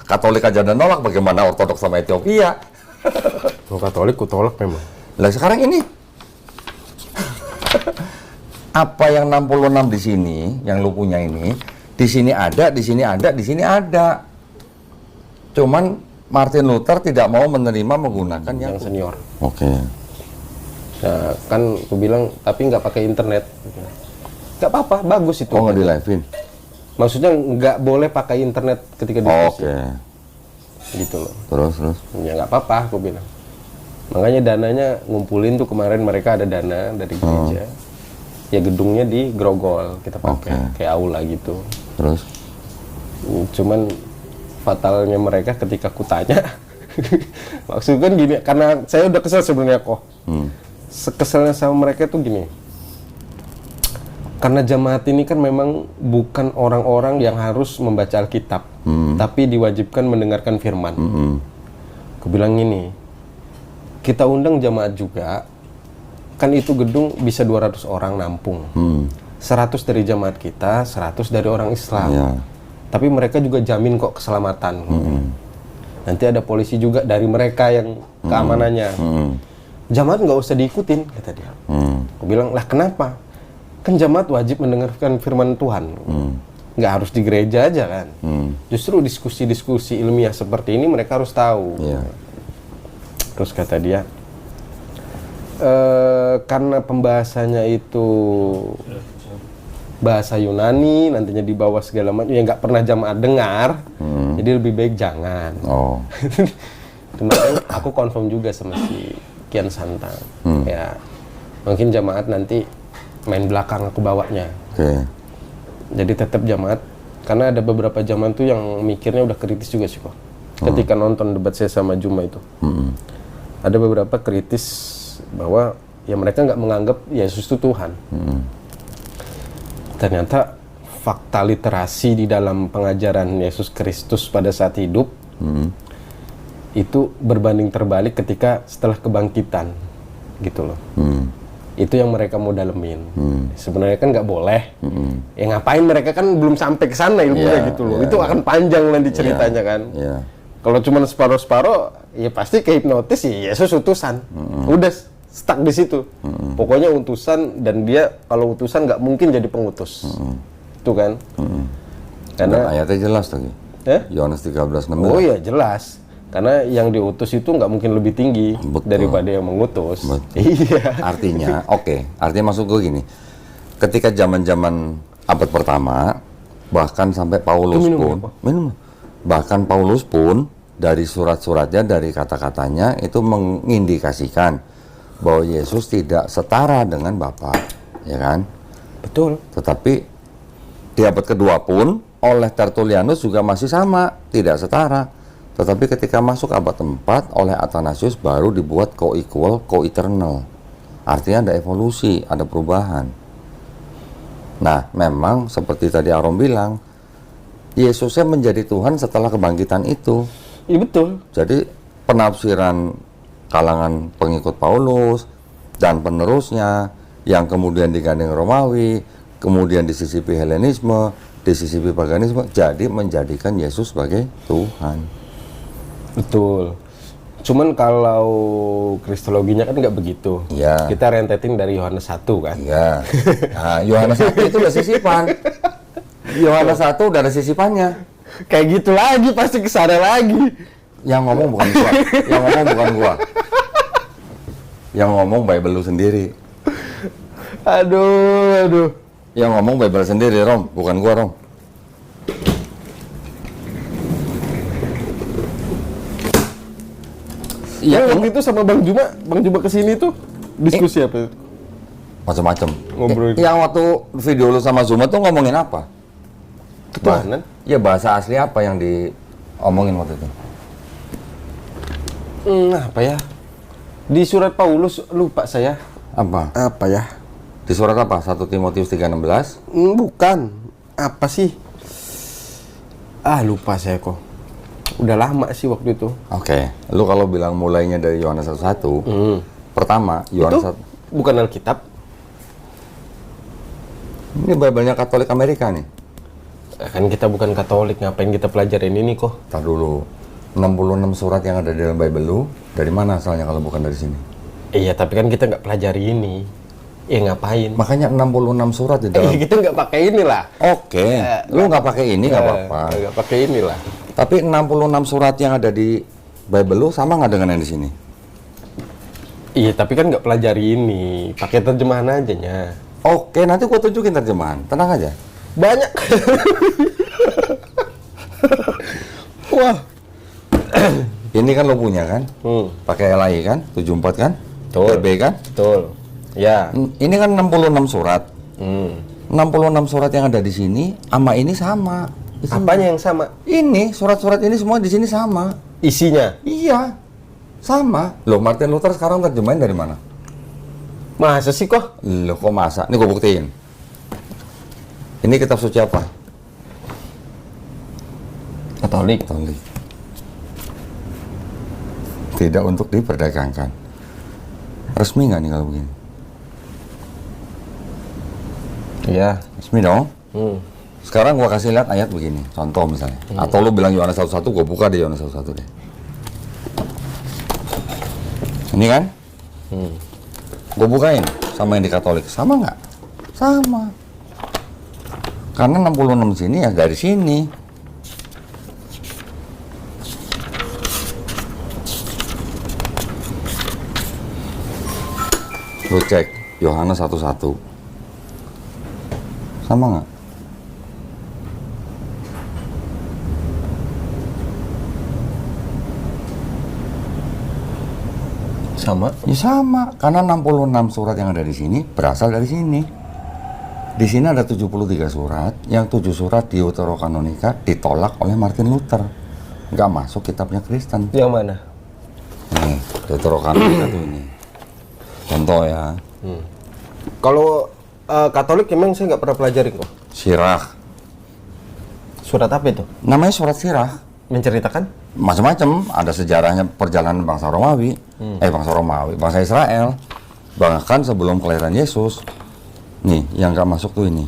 Katolik aja udah nolak, bagaimana Ortodoks sama Ethiopia? Kalau Katolik ku tolak memang. Lah sekarang ini apa yang 66 di sini, yang lu punya ini, di sini ada, di sini ada, di sini ada. Cuman Martin Luther tidak mau menerima menggunakan Yang senior. Oke. Nah, kan aku bilang tapi nggak pakai internet. Nggak apa-apa, bagus itu. Oh, nggak di live-in? Maksudnya nggak boleh pakai internet ketika diskusi. Oke. Gitu loh. Terus. Ya nggak apa-apa, aku bilang. Makanya dananya ngumpulin tuh kemarin mereka ada dana dari gereja. Ya gedungnya di Grogol kita pakai, kayak aula gitu. Terus? Cuman fatalnya mereka ketika aku tanya, maksudnya kan gini, karena saya udah kesel sebenarnya kok. Keselnya sama mereka tuh gini. Karena jemaat ini kan memang bukan orang-orang yang harus membaca Alkitab, tapi diwajibkan mendengarkan firman. Aku bilang gini, kita undang jemaat juga, kan itu gedung bisa 200 orang nampung. 100 dari jemaat kita, 100 dari orang Islam. Iya. Tapi mereka juga jamin kok keselamatan. Nanti ada polisi juga dari mereka yang keamanannya. Jemaat nggak usah diikutin, kata dia. Aku bilang, lah kenapa? Kan jemaat wajib mendengarkan firman Tuhan. Nggak harus di gereja aja kan. Justru diskusi-diskusi ilmiah seperti ini mereka harus tahu. Iya. Terus kata dia, karena pembahasannya itu bahasa Yunani, nantinya dibawa segala macam, yang nggak pernah jamaah dengar, jadi lebih baik jangan. Oh. Kemarin aku confirm juga sama si Kian Santang, ya mungkin jamaat nanti main belakang aku bawanya. Oke. Jadi tetap jamaat, karena ada beberapa jamaat tuh yang mikirnya udah kritis juga sih kok. Ketika nonton debat saya sama Juma itu, ada beberapa kritis bahwa ya mereka nggak menganggap Yesus itu Tuhan. Ternyata fakta literasi di dalam pengajaran Yesus Kristus pada saat hidup itu berbanding terbalik ketika setelah kebangkitan, gitu loh. Itu yang mereka mau dalemin. Sebenarnya kan nggak boleh. Ya ngapain, mereka kan belum sampai ke sana ilmunya gitu loh. Itu akan panjang nanti ceritanya kan. Kalau cuma separuh-separuh, ya pasti kehipnotis ya Yesus utusan. Udah stuck di situ. Pokoknya utusan, dan dia kalau utusan nggak mungkin jadi pengutus. Itu kan. Karena ayatnya jelas lagi. Yohanes 13:16. Oh iya jelas. Karena yang diutus itu nggak mungkin lebih tinggi daripada yang mengutus. Iya. Artinya, artinya maksud gue gini. Ketika zaman-zaman abad pertama, bahkan sampai Paulus bahkan Paulus pun dari surat-suratnya, dari kata-katanya itu mengindikasikan bahwa Yesus tidak setara dengan Bapa, ya kan? Betul. Tetapi di abad kedua pun oleh Tertullianus juga masih sama, tidak setara. Tetapi ketika masuk abad 4 oleh Athanasius baru dibuat co-equal, co-eternal. Artinya ada evolusi, ada perubahan. Nah, memang seperti tadi Arom bilang, Yesusnya menjadi Tuhan setelah kebangkitan itu. Iya betul. Jadi penafsiran kalangan pengikut Paulus dan penerusnya yang kemudian digandeng Romawi, kemudian disisipi Helenisme, disisipi paganisme, jadi menjadikan Yesus sebagai Tuhan. Betul. Cuman kalau kristologinya kan nggak begitu. Iya. Kita rentetin dari Yohanes 1 kan. Iya. Nah, Yohanes 1 itu udah sisipan. Yohanes 1 udah ada sisipannya. Kayak gitu lagi, pasti kesana lagi. Yang ngomong bukan gua. Yang ngomong bukan gua. Yang ngomong Bible lu sendiri. Aduh. Yang ngomong Bible sendiri, Rom. Bukan gua, Rom. Iya, waktu itu sama Bang Juma kesini tuh diskusi apa? Macam-macam. Ngobrol. Yang waktu video lu sama Zuma tuh ngomongin apa? Ketuhanan. Ya bahasa asli apa yang diomongin waktu itu? Apa ya? Di surat Paulus, lupa saya. Apa ya? Di surat apa? 1 Timotius 3:16? Bukan. Apa sih? Lupa saya kok. Udah lama sih waktu itu. Oke. Lu kalau bilang mulainya dari Yohanes 1:1, pertama Yohanes 1. Bukan Alkitab. Ini Bible-nya Katolik Amerika nih. Kan kita bukan Katolik, ngapain kita pelajarin ini kok? Tar dulu. 66 surat yang ada di dalam Bible lu, dari mana asalnya kalau bukan dari sini? Iya, tapi kan kita nggak pelajari ini. Ya ngapain? Makanya 66 surat di dalam. Kita nggak pakai inilah. Oke, lu nggak pakai ini nggak apa-apa. Nggak pakai inilah. Tapi 66 surat yang ada di Bible lu sama nggak dengan yang di sini? Iya, tapi kan nggak pelajari ini. Pakai terjemahan aja nya. Oke, nanti gua tunjukin terjemahan. Tenang aja. Banyak. Wah. Ini kan lo punya kan? Pakai LAI kan? 74 kan? Betul. TB kan? Betul. Ya. Ini kan 66 surat. 66 surat yang ada di sini sama ini sama. Apanya yang sama? Ini surat-surat ini semua di sini sama. Isinya? Iya. Sama. Loh, Martin Luther sekarang terjemahin dari mana? Masa sih kok? Loh, kok masa? Ini gue buktiin. Ini kitab suci apa? Katolik. Katolik. Tidak untuk diperdagangkan. Resmi nggak nih kalau begini? Iya. Resmi dong. Sekarang gua kasih lihat ayat begini. Contoh misalnya. Atau lu bilang Yohanes 1:1, gua buka di Yohanes 1:1 deh. Ini kan? Gua bukain sama yang di Katolik. Sama nggak? Sama. Karena 66 sini ya dari sini. Lu cek Yohanes 1:1. Sama nggak? Sama. Ya sama, karena 66 surat yang ada di sini berasal dari sini. Di sini ada 73 surat, yang 7 surat Deuterokanonika ditolak oleh Martin Luther. Nggak masuk kitabnya Kristen. Yang mana? Nih, Deuterokanonika tuh ini. Contoh ya. Kalau Katolik emang saya nggak pernah pelajari kok. Sirah. Surat apa itu? Namanya surat Sirah. Menceritakan? Macam-macam, ada sejarahnya perjalanan bangsa Romawi, bangsa Israel, bahkan sebelum kelahiran Yesus. Nih, yang nggak masuk tuh ini.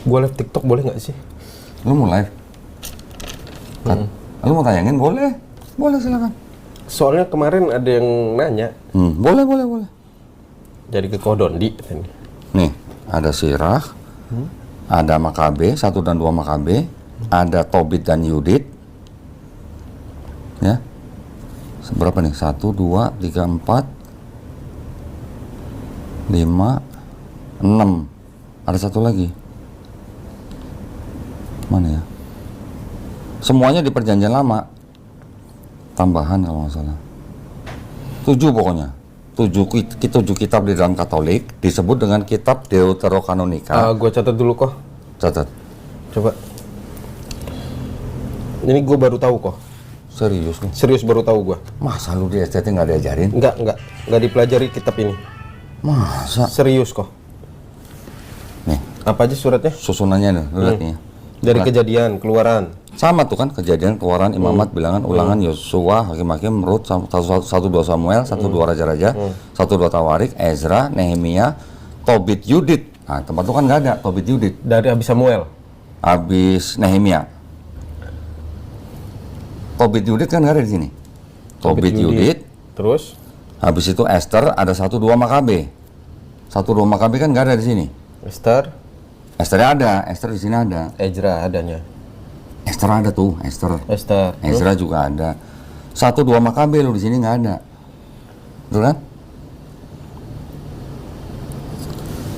Gue live TikTok boleh nggak sih? Lu mau live? Kan? Lu mau tayangin? Boleh, boleh silakan. Soalnya kemarin ada yang nanya. Boleh. Jadi ke Kodondi. Nih, ada Sirah, ada Makabe, 1 dan 2 Makabe, ada Tobit dan Yudit. Ya. Berapa nih? 1, 2, 3, 4, 5, 6. Ada satu lagi. Mana ya? Semuanya di Perjanjian Lama. Tambahan kalau nggak salah. 7 pokoknya. 7 kitab di dalam Katolik disebut dengan kitab Deuterokanonika. Gue catat dulu kok. Catat. Coba. Ini gue baru tahu kok. Serius nih? Serius baru tahu gue. Masa lu di STT nggak diajarin? Nggak dipelajari kitab ini. Masa? Serius kok. Nih, Apa aja suratnya? susunannya nih, lu lihat nih. Dari Kejadian, Keluaran. Sama tuh kan, Kejadian, Keluaran, Imamat, Bilangan, Ulangan, Yosua, Hakim-Hakim, Rut, 1-2 Samuel, 1-2 Raja-Raja, 1-2 Tawarik, Ezra, Nehemia, Tobit, Yudit. Nah, tempat itu kan nggak ada Tobit, Yudit. Dari habis Samuel. Habis Nehemia. Tobit, Yudit kan nggak ada di sini. Tobit, Yudit. Terus? Habis itu Esther, ada 1-2 Makabe. 1-2 Makabe kan nggak ada di sini. Esther. Esther ada, Esther di sini ada. Ezra adanya. Esther ada tuh, Esther. Esther. Ezra juga ada. 1-2 Makabe lu di sini nggak ada. Betul kan?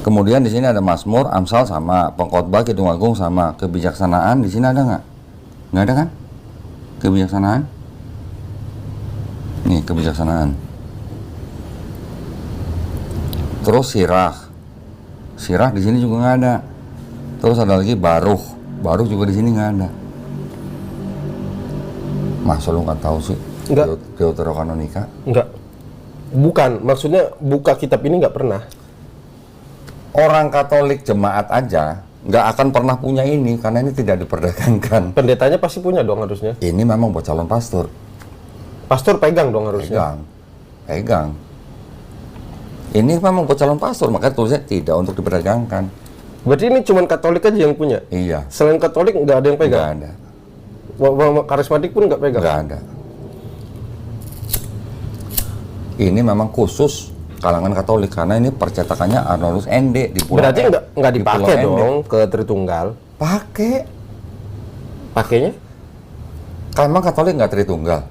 Kemudian di sini ada Mazmur, Amsal sama, Pengkhotbah, Kidung Agung sama, Kebijaksanaan di sini ada nggak? Nggak ada kan? Kebijaksanaan? Nih, kebijaksanaan. Terus Sirah. Sirah di sini juga nggak ada. Terus ada lagi Baruh. Baruh juga di sini nggak ada. Masa lu nggak tahu sih? Nggak. Deuterokanonika? Enggak. Bukan, maksudnya buka kitab ini nggak pernah. Orang Katolik jemaat aja nggak akan pernah punya ini karena ini tidak diperdagangkan. Pendetanya pasti punya dong harusnya. Ini memang buat calon pastor. Pastor pegang dong harusnya. Pegang. Ini memang buat calon pastor, makanya tulisnya tidak untuk diperdagangkan. Berarti ini cuma Katolik aja yang punya? Iya. Selain Katolik nggak ada yang pegang? Nggak ada. Karismatik pun nggak pegang? Nggak ada. Ini memang khusus kalangan Katolik karena ini percetakannya Arnoldus ND di Pulau. Berarti nggak di dipakai Pulau ND. dong ke Tritunggal? Pakai. Pakainya? Kan emang Katolik nggak Tritunggal?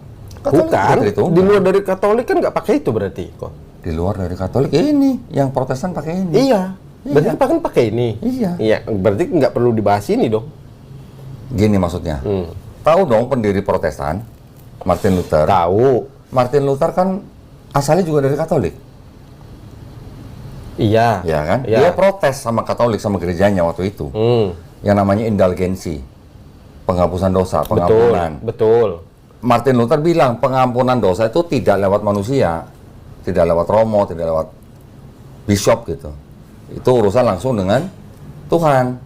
Katolik Bukan. juga Tritunggal. Di luar dari Katolik kan nggak pakai itu berarti kok? Di luar dari Katolik ini, yang Protestan pakai ini. Iya. Berarti apa kan pakai ini? Iya. Iya. Berarti nggak perlu dibahas ini dong? Gini maksudnya. Tahu dong pendiri Protestan, Martin Luther. Tahu. Martin Luther kan asalnya juga dari Katolik. Iya. Ya kan? Iya. Dia protes sama Katolik, sama gerejanya waktu itu. Yang namanya indulgensi. Penghapusan dosa, pengampunan. Betul. Martin Luther bilang pengampunan dosa itu tidak lewat manusia, tidak lewat romo, tidak lewat bishop gitu. Itu urusan langsung dengan Tuhan.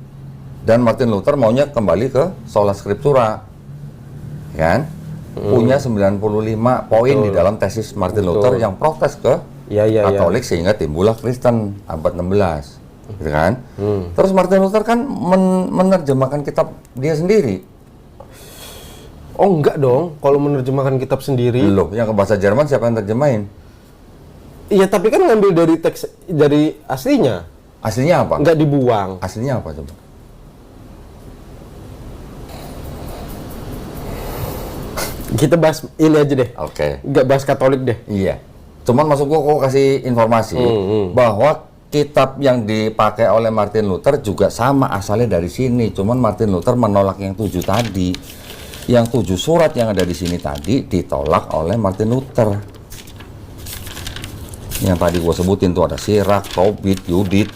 Dan Martin Luther maunya kembali ke sola scriptura, kan? Punya 95 poin di dalam tesis Martin Luther yang protes ke Iya. Katolik sehingga timbullah Kristen abad 16, gitu kan? Terus Martin Luther kan menerjemahkan kitab dia sendiri. Oh enggak dong, kalau menerjemahkan kitab sendiri. Loh, yang ke bahasa Jerman siapa yang terjemahin? Iya, tapi kan ngambil dari teks dari aslinya, Aslinya apa? nggak dibuang. Aslinya apa coba? Kita bahas ini aja deh. Oke. Nggak bahas Katolik deh. Iya. Cuman maksud gua kok kasih informasi bahwa kitab yang dipakai oleh Martin Luther juga sama asalnya dari sini. Cuman Martin Luther menolak yang 7 tadi. Yang 7 surat yang ada di sini tadi ditolak oleh Martin Luther. Yang tadi gua sebutin tuh ada Sirach, Tobit, Yudit.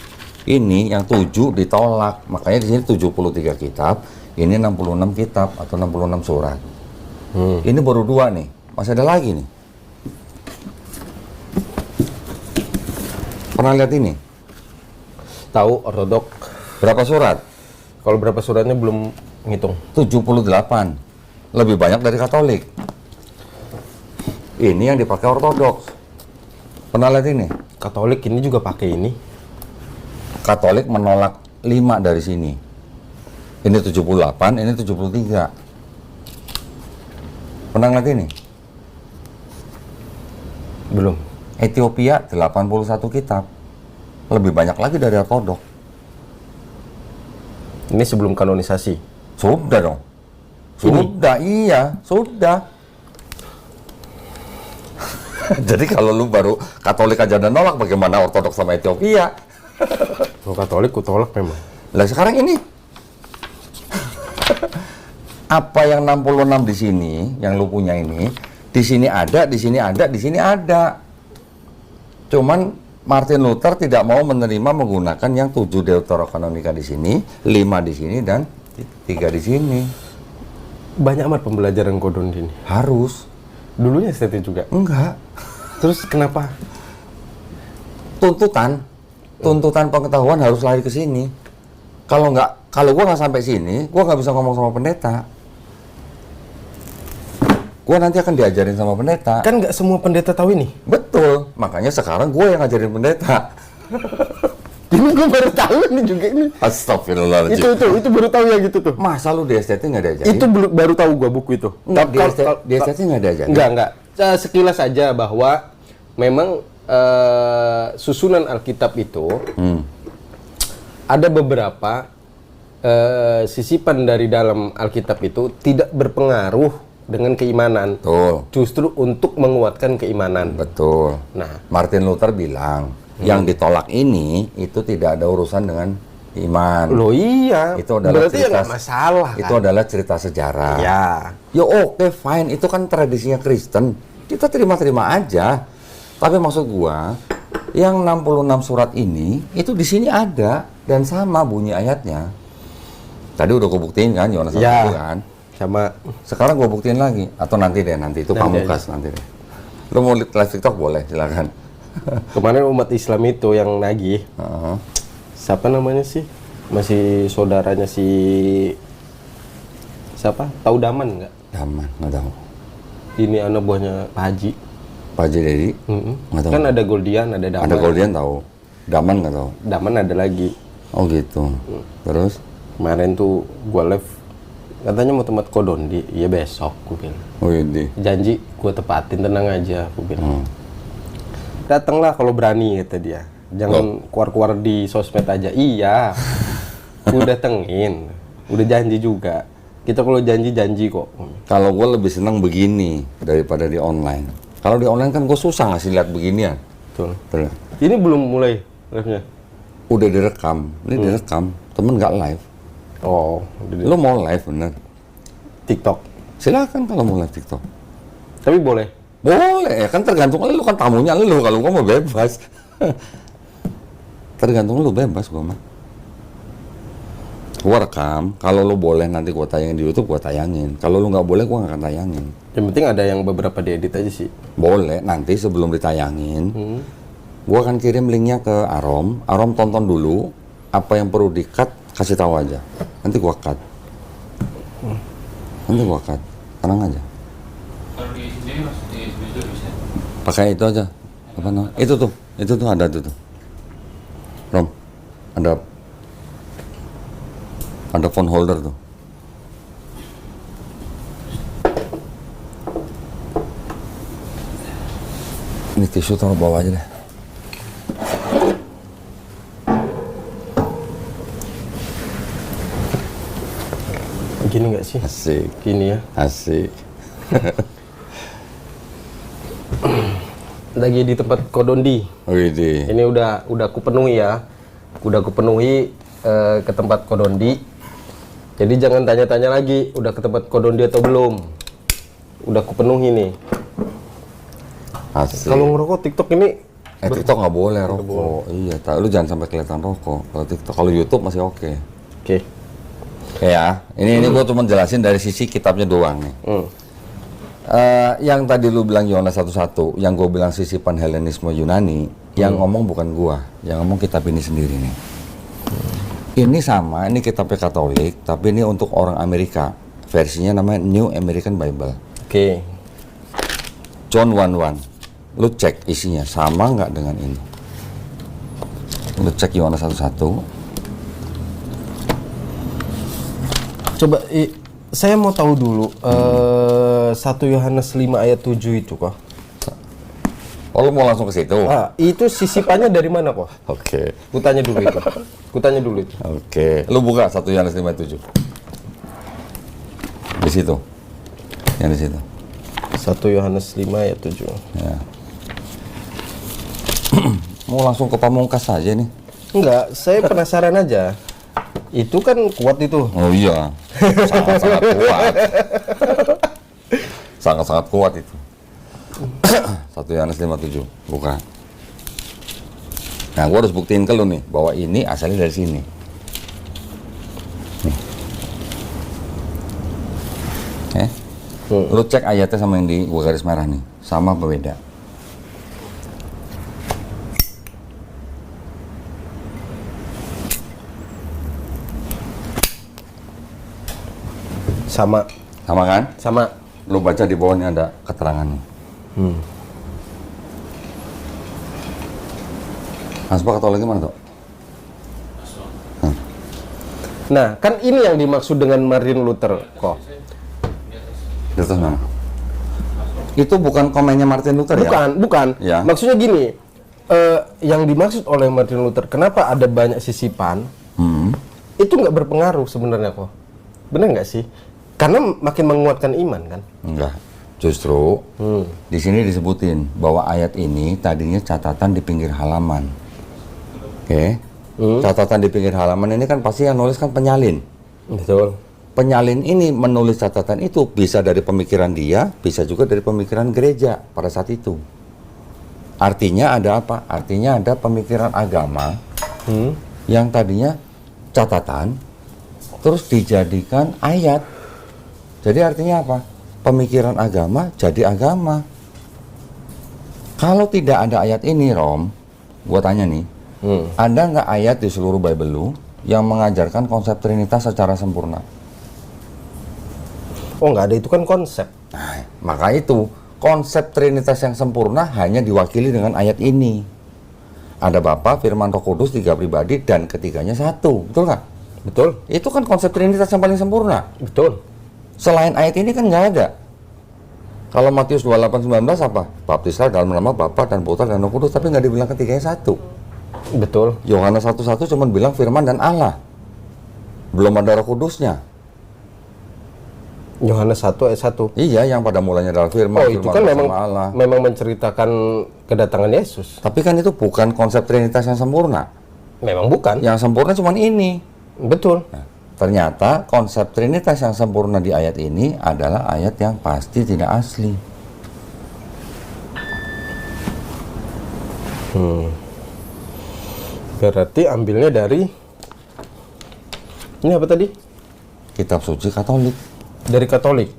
Ini yang 7 ditolak. Makanya di sini 73 kitab, ini 66 kitab atau 66 surat. Ini baru 2 nih. Masih ada lagi nih. Pernah lihat ini? Tahu ortodok. Berapa surat? Kalau berapa suratnya belum ngitung. 78. Lebih banyak dari Katolik. Ini yang dipakai Ortodoks. Pernah lihat ini? Katolik ini juga pakai ini. Katolik menolak 5 dari sini. Ini 78, ini 73. Pernah lihat ini? Belum. Ethiopia 81 kitab. Lebih banyak lagi dari Ortodok. Ini sebelum kanonisasi. Sudah dong. Sudah, iya, sudah. Jadi kalau lu baru Katolik aja udah nolak, bagaimana Ortodok sama Ethiopia? Kalau Katolik ku tolak memang. Lah sekarang ini apa yang 66 di sini, yang lu punya ini, di sini ada, di sini ada, di sini ada. Cuman Martin Luther tidak mau menerima menggunakan yang 7 Deuterokanonika di sini, 5 di sini, dan 3 di sini. Banyak amat pembelajaran kodon di sini. Harus. Dulunya estetik juga. Enggak. Terus kenapa? Tuntutan pengetahuan harus lari ke sini. Kalau gua nggak sampai sini, gua nggak bisa ngomong sama pendeta. Gua nanti akan diajarin sama pendeta. Kan nggak semua pendeta tahu ini. Betul. Makanya sekarang gua yang ngajarin pendeta. Ini gue baru tahu ini juga ini. Astagfirullahaladzim. Itu baru tahu ya gitu tuh. Masa lu di STT nggak diajarin? Itu baru tahu gua buku itu. Enggak, di STT nggak diajarin? Enggak. Sekilas saja bahwa memang susunan Alkitab itu ada beberapa sisipan dari dalam Alkitab itu tidak berpengaruh dengan keimanan. Betul. Justru untuk menguatkan keimanan. Betul. Nah, Martin Luther bilang, yang ditolak ini itu tidak ada urusan dengan iman. loh iya. Itu adalah berarti ya cerita, nggak masalah kan? itu adalah cerita sejarah. Ya. Ya oke, fine, itu kan tradisinya Kristen. Kita terima-terima aja. Tapi maksud gua, yang 66 surat ini itu di sini ada dan sama bunyi ayatnya. Tadi udah gua buktiin kan, Yohanes 1 Ya. kan. Sama. Sekarang gua buktiin lagi atau nanti itu Nanti pamungkas nanti deh. Lu mau live TikTok boleh, silakan. Kemarin umat Islam itu yang nagih. Siapa namanya sih? Masih saudaranya si siapa? Tahu Daman nggak? Daman, nggak tahu. Ini anak buahnya Pak Haji. Pak Haji Dedi? Nggak tahu. Kan ada Goldian, ada Daman. Ada Goldian tahu. Daman nggak tahu. Daman ada lagi. Oh gitu. Terus? Kemarin tuh gua live, katanya mau tempat Kodondi. Iya besok, gua bilang. Oh iya. Janji gua tepatin, tenang aja, gua bilang. Datanglah kalau berani, kata dia. Jangan keluar-keluar di sosmed aja. Iya. Udah datengin. Udah janji juga. Kita kalau janji kok. Kalau gue lebih senang begini daripada di online. Kalau di online kan gue susah ngasih lihat beginian. Betul. Betul. Ini belum mulai live-nya. Udah direkam. Ini direkam. Temen nggak live. Oh, Lo mau live bener? TikTok. Silakan kalau mau live TikTok. Tapi boleh. Boleh, kan tergantung lu kan tamunya lu. Kalau gua mau bebas. Tergantung lu bebas gua mah. Gua rekam, kalau lu boleh nanti gua tayangin di YouTube, gua tayangin. Kalau lu nggak boleh, gua nggak akan tayangin. Yang penting ada yang beberapa diedit aja sih. Boleh, nanti sebelum ditayangin, gua akan kirim linknya ke Arom. Arom tonton dulu, apa yang perlu di-cut, kasih tahu aja. Nanti gua cut. Nanti gua cut. Tenang aja. Kalau di sini mas di video bisa. Pakai itu aja. Apa namanya? Itu tuh ada tuh. Rom, ada phone holder tuh. Ini tisu taruh bawah aja deh. Gini nggak sih? Asik, Gini ya. asik. Lagi di tempat Kodondi. Widih. Ini udah aku penuhi ya. Udah aku penuhi ke tempat Kodondi. Jadi jangan tanya-tanya lagi, udah ke tempat Kodondi atau belum. Udah aku penuhi nih. Asik. Kalau ngerokok TikTok ini TikTok nggak boleh rokok. Iya, lu jangan sampai kelihatan rokok. Kalau TikTok, kalau YouTube masih oke. oke. Ya, ini gue cuma jelasin dari sisi kitabnya doang nih. Yang tadi lu bilang Yohanes 1:1, yang gue bilang sisipan Helenisme Yunani, yang ngomong bukan gua, yang ngomong kitab ini sendiri nih. Ini sama, ini kitabnya Katolik, tapi ini untuk orang Amerika. Versinya namanya New American Bible. Oke. John 1:1. Lu cek isinya sama nggak dengan ini? Lu cek Yohanes 1:1. Coba saya mau tahu dulu 1 Yohanes 5 ayat 7 itu kok. Oh, lu mau langsung ke situ? Itu sisipannya dari mana kok? Oke. Kutanya dulu itu. Oke. Lu buka 1 Yohanes 5:7. Di situ. Yang di situ. 1 Yohanes 5 ayat 7. Ya. Mau langsung ke pamungkas saja nih. Enggak, saya penasaran aja. Itu kan kuat itu. Oh iya. Sangat-sangat kuat. Sangat-sangat kuat itu. 1 Yohanes 5:7. Buka. Nah, gua harus buktiin ke lu nih bahwa ini asalnya dari sini. Nih. Lu cek ayatnya sama yang di gua garis merah nih. Sama apa beda? Sama. Sama kan? Sama. Lu baca di bawahnya ada keterangannya. Aspa Katolik mana tuh? Nah, kan ini yang dimaksud dengan Martin Luther kok. Di atas mana? Itu bukan komennya Martin Luther ya? Bukan. Ya. Maksudnya gini, yang dimaksud oleh Martin Luther, kenapa ada banyak sisipan? Itu nggak berpengaruh sebenarnya kok. Benar nggak sih? Karena makin menguatkan iman kan? Enggak. Justru di sini disebutin bahwa ayat ini tadinya catatan di pinggir halaman. Oke. Catatan di pinggir halaman ini kan pasti yang nulis kan penyalin. Betul. Penyalin ini menulis catatan itu bisa dari pemikiran dia, bisa juga dari pemikiran gereja pada saat itu. Artinya ada apa? Artinya ada pemikiran agama yang tadinya catatan terus dijadikan ayat. Jadi artinya apa? Pemikiran agama jadi agama. Kalau tidak ada ayat ini, Rom, gua tanya nih, ada nggak ayat di seluruh Bible lu yang mengajarkan konsep Trinitas secara sempurna? Oh nggak ada, itu kan konsep. Nah, maka itu konsep Trinitas yang sempurna hanya diwakili dengan ayat ini. Ada Bapa, Firman, Roh Kudus, 3 pribadi dan ketiganya satu. Betul nggak? Betul. Itu kan konsep Trinitas yang paling sempurna. Betul. Selain ayat ini kan nggak ada. Kalau Matius 28:19 apa? Baptislah dalam nama Bapa dan Putra dan Roh Kudus, tapi nggak dibilang ketiganya satu. Betul. Yohanes 1:1 cuma bilang Firman dan Allah. Belum ada Roh Kudusnya. Yohanes 1 ayat 1. Iya, yang pada mulanya adalah Firman, Oh, itu Firman kan bersama memang Allah. memang menceritakan kedatangan Yesus. Tapi kan itu bukan konsep Trinitas yang sempurna. Memang bukan. Yang sempurna cuma ini. Betul. Nah, ternyata konsep Trinitas yang sempurna di ayat ini adalah ayat yang pasti tidak asli. Berarti ambilnya dari ini apa tadi? Kitab suci Katolik. Dari Katolik.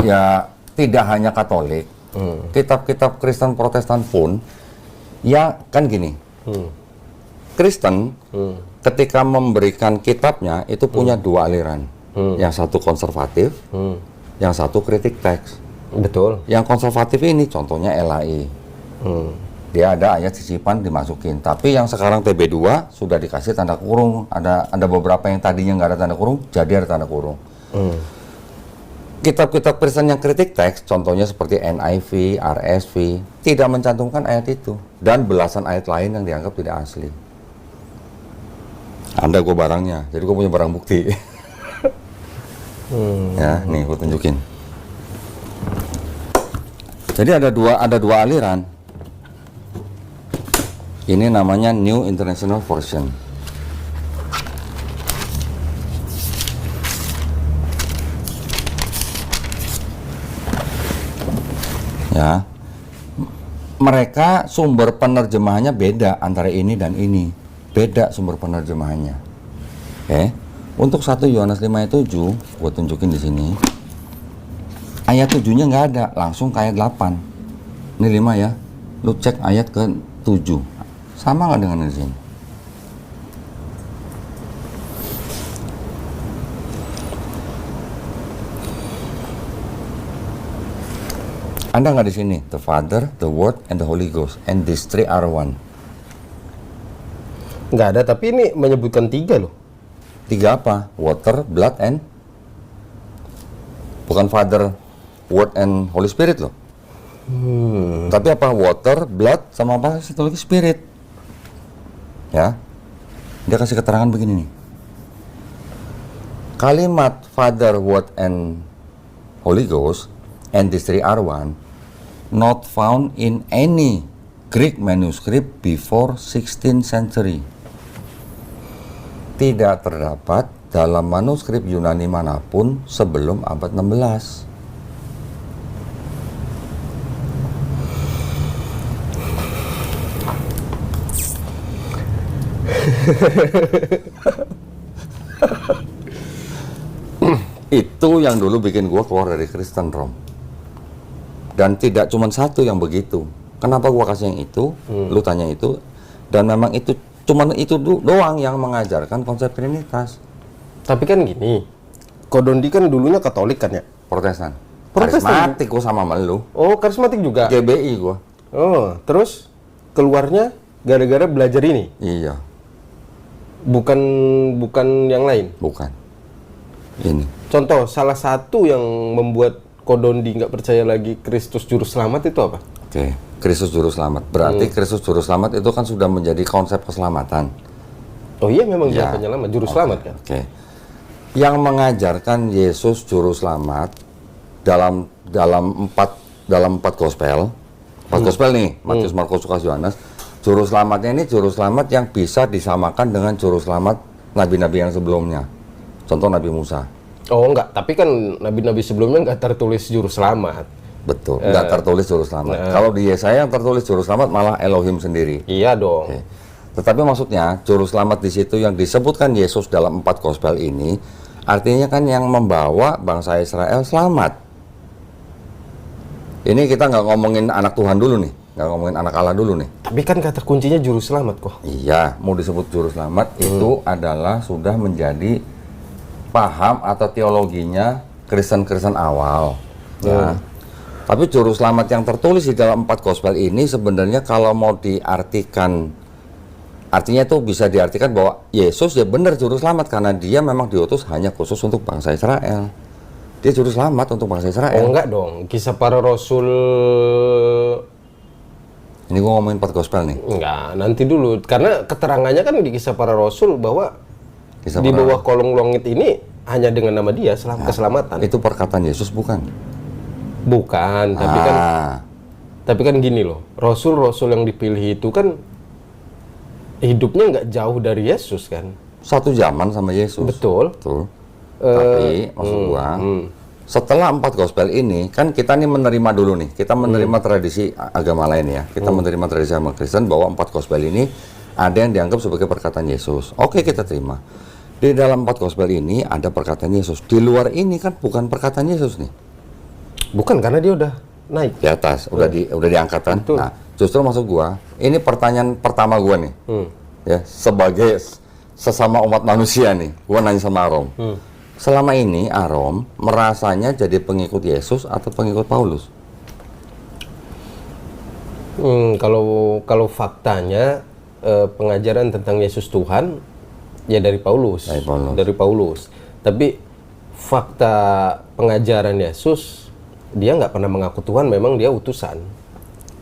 Ya, tidak hanya Katolik. Kitab-kitab Kristen Protestan pun, ya kan gini. Kristen ketika memberikan kitabnya itu punya dua aliran. Yang satu konservatif, yang satu kritik teks. Betul. Yang konservatif ini contohnya LAI. Dia ada ayat sisipan dimasukin. Tapi yang sekarang TB2 sudah dikasih tanda kurung. Ada beberapa yang tadinya nggak ada tanda kurung, jadi ada tanda kurung. Kitab-kitab Kristen yang kritik teks, contohnya seperti NIV, RSV, tidak mencantumkan ayat itu. Dan belasan ayat lain yang dianggap tidak asli. Anda gue barangnya, jadi gue punya barang bukti. Ya, nih gue tunjukin. Jadi ada dua aliran. Ini namanya New International Version. Ya, mereka sumber penerjemahannya beda antara ini dan ini, beda sumber penerjemahannya. Oke, untuk 1 Yohanes 5 ayat 7, gue tunjukin di sini. Ayat 7-nya nggak ada, langsung ke ayat 8. Ini 5 ya, lu cek ayat ke 7, sama nggak dengan di sini? Anda nggak di sini? The Father, the Word, and the Holy Ghost, and these three are one. Nggak ada, tapi ini menyebutkan 3 loh. 3 apa? Water, blood, and bukan Father, Word, and Holy Spirit loh. Tapi apa? Water, blood, sama apa? Satu lagi Spirit. Ya, dia kasih keterangan begini nih. Kalimat Father, Word, and Holy Ghost, and these three are one, not found in any Greek manuscript before 16th century. Tidak terdapat dalam manuskrip Yunani manapun sebelum abad 16. Itu yang dulu bikin gua keluar dari Kristen, Rom. Dan tidak cuma satu yang begitu. Kenapa gua kasih yang itu? Lu tanya itu. Dan memang itu cuman itu doang yang mengajarkan konsep Trinitas. Tapi kan gini, Kodondi kan dulunya Katolik kan ya? Protestan. Protestan. Karismatik gua sama lu. Oh, karismatik juga. GBI gua. Oh, terus keluarnya gara-gara belajar ini? Iya, Bukan yang lain. bukan. Ini. Contoh, salah satu yang membuat Kodondi nggak percaya lagi Kristus Juru Selamat itu apa? Oke, Kristus Juru Selamat. Berarti Kristus Juru Selamat itu kan sudah menjadi konsep keselamatan. Oh iya, memang Ya. Dia penyelamat, Juru Selamat kan? Oke. Yang mengajarkan Yesus Juru Selamat dalam empat gospel. Empat gospel nih, Matius, Markus, Lukas, Yohanes. Juru Selamatnya ini Juru Selamat yang bisa disamakan dengan Juru Selamat nabi-nabi yang sebelumnya. Contoh Nabi Musa. Oh enggak, tapi kan nabi-nabi sebelumnya nggak tertulis Juru Selamat. Betul, nggak tertulis Juru Selamat. Kalau di Yesaya yang tertulis Juru Selamat malah Elohim sendiri. Iya dong. Oke. Tetapi maksudnya Juru Selamat di situ yang disebutkan Yesus dalam 4 gospel ini, artinya kan yang membawa bangsa Israel selamat. Ini kita nggak ngomongin anak Tuhan dulu nih, nggak ngomongin anak Allah dulu nih. Tapi kan kata kuncinya Juru Selamat kok. Iya, mau disebut Juru Selamat itu adalah sudah menjadi paham atau teologinya Kristen-Kristen awal. Ya. Tapi juru selamat yang tertulis di dalam 4 gospel ini sebenarnya kalau mau diartikan, artinya itu bisa diartikan bahwa Yesus ya benar juru selamat karena dia memang diutus hanya khusus untuk bangsa Israel. Dia juru selamat untuk bangsa Israel. Oh enggak dong, Kisah Para Rasul. Ini gua ngomongin 4 gospel nih. Enggak, nanti dulu. Karena keterangannya kan di Kisah Para Rasul bahwa Kisah di Para bawah kolong langit ini hanya dengan nama dia keselamatan. Itu perkataan Yesus bukan? Bukan, tapi kan gini loh. Rasul-rasul yang dipilih itu kan hidupnya nggak jauh dari Yesus kan. Satu zaman sama Yesus. Betul. Betul. Tapi maksud gua, setelah 4 gospel ini kan kita nih menerima dulu nih, kita menerima tradisi agama lain ya, kita menerima tradisi agama Kristen bahwa 4 gospel ini ada yang dianggap sebagai perkataan Yesus. Oke, kita terima. Di dalam 4 gospel ini ada perkataan Yesus. Di luar ini kan bukan perkataan Yesus nih. Bukan, karena dia udah naik Di atas, udah diangkat kan. Betul. Nah, justru maksud gua, ini pertanyaan pertama gua nih. Ya, sebagai sesama umat manusia nih, gua nanya sama Arom. Selama ini Arom merasanya jadi pengikut Yesus atau pengikut Paulus? Kalau faktanya pengajaran tentang Yesus Tuhan ya dari Paulus. Dari Paulus. Tapi fakta pengajaran Yesus, dia nggak pernah mengaku Tuhan, memang dia utusan.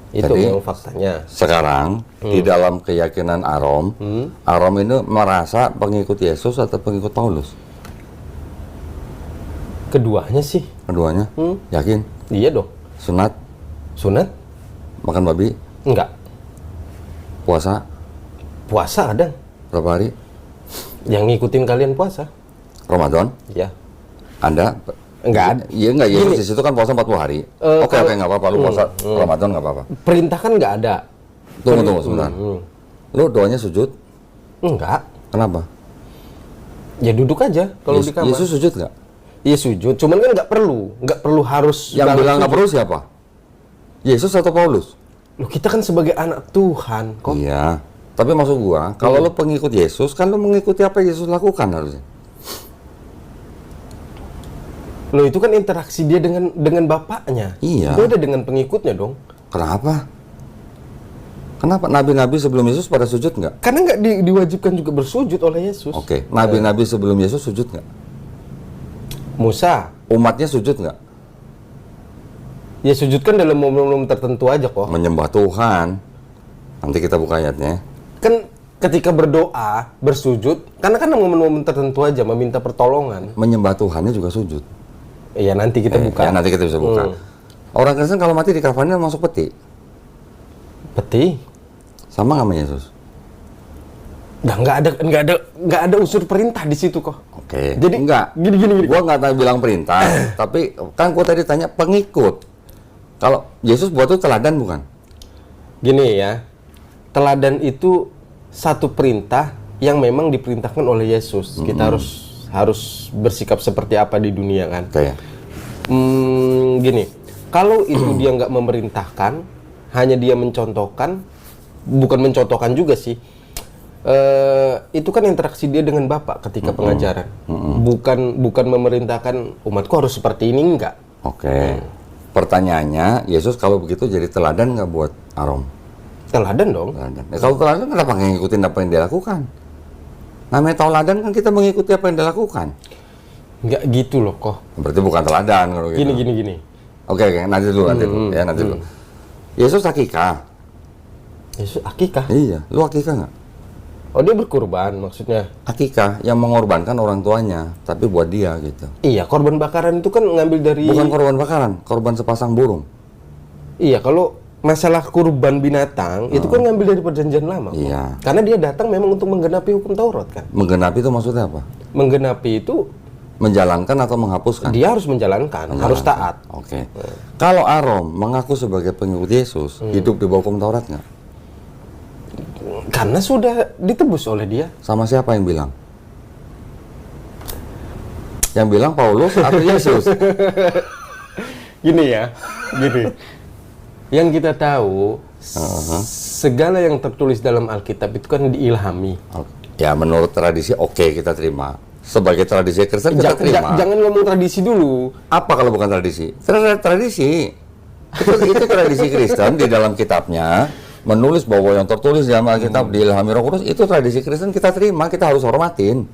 Itu Jadi, yang faktanya. Sekarang di dalam keyakinan Arom, Arom ini merasa pengikut Yesus atau pengikut Paulus? Keduanya sih. Keduanya? Yakin? Iya dong. Sunat? Sunat? Makan babi? Enggak. Puasa? Puasa ada. Berapa hari? Yang ngikutin kalian puasa. Ramadan? Ya. Anda? Enggak ada. Iya enggak, Yesus di situ kan puasa 40 hari. Oke, nggak apa-apa, lu puasa Ramadan nggak apa-apa. Perintah kan nggak ada. Tunggu sebentar. Lu doanya sujud? Enggak. Kenapa? Ya duduk aja kalau di kamar. Yesus sujud nggak? Iya sujud, cuman kan nggak perlu harus. Yang bilang nggak sujud. perlu siapa? Yesus atau Paulus? Loh, kita kan sebagai anak Tuhan kok. Iya. Tapi maksud gua, kalau lu pengikut Yesus, kan lu mengikuti apa yang Yesus lakukan harusnya. Loh, itu kan interaksi dia dengan bapaknya. Iya. Beda dengan pengikutnya dong. Kenapa? Kenapa nabi-nabi sebelum Yesus pada sujud nggak? Karena nggak diwajibkan juga bersujud oleh Yesus. Oke, nabi-nabi sebelum Yesus sujud nggak? Musa, Umatnya sujud nggak? ya sujud kan dalam momen-momen tertentu aja kok. Menyembah Tuhan. Nanti kita buka ayatnya. Kan ketika berdoa, bersujud, karena kan momen-momen tertentu aja meminta pertolongan. Menyembah Tuhannya juga sujud. Iya, nanti kita buka. Ya, nanti kita bisa buka. Orang Kristen kalau mati di kafannya masuk peti. Peti? Sama nggak sama Yesus? Nggak ada unsur perintah di situ kok. Oke. Jadi enggak. Gini. Gua nggak tahu bilang perintah, tapi kan gua tadi tanya pengikut. Kalau Yesus buat itu teladan bukan? Gini ya, teladan itu satu perintah yang memang diperintahkan oleh Yesus. Kita harus bersikap seperti apa di dunia kan. Oke. Gini, kalau itu dia nggak memerintahkan, hanya dia mencontohkan, bukan mencontohkan juga sih. Itu kan interaksi dia dengan Bapak ketika pengajaran. Bukan memerintahkan umatku harus seperti ini, enggak. Oke. Pertanyaannya, Yesus kalau begitu jadi teladan nggak buat Arom? Teladan dong. Teladan. Kalau teladan kenapa nggak ngikutin apa yang dia lakukan? Namanya teladan kan kita mengikuti apa yang dia lakukan. Nggak gitu loh kok. Berarti bukan teladan kalau gitu. Gini. Oke, nanti dulu. Nanti dulu. Yesus akikah? Yesus akikah? Iya, lu akikah nggak? Oh, dia berkurban maksudnya. Akikah yang mengorbankan orang tuanya, tapi buat dia gitu. Iya, korban bakaran itu kan ngambil dari. Bukan korban bakaran, korban sepasang burung. Iya, kalau masalah kurban binatang itu kan ngambil dari perjanjian lama. Iya. Karena dia datang memang untuk menggenapi hukum Taurat kan. Menggenapi itu maksudnya apa? Menggenapi itu Menjalankan atau menghapuskan? dia harus menjalankan, harus taat. Oke. Kalau Arom mengaku sebagai pengikut Yesus, hidup di bawah hukum Taurat nggak? Karena sudah ditebus oleh dia. Sama siapa yang bilang? Yang bilang Paulus atau Yesus? Gini. Yang kita tahu, segala yang tertulis dalam Alkitab itu kan diilhami. Ya menurut tradisi oke, kita terima. Sebagai tradisi Kristen kita terima. Jangan ngomong tradisi dulu. Apa kalau bukan tradisi? Tradisi. Itu tradisi Kristen di dalam kitabnya menulis bahwa yang tertulis di dalam Alkitab diilhami Roh Kudus, itu tradisi Kristen kita terima, kita harus hormatin.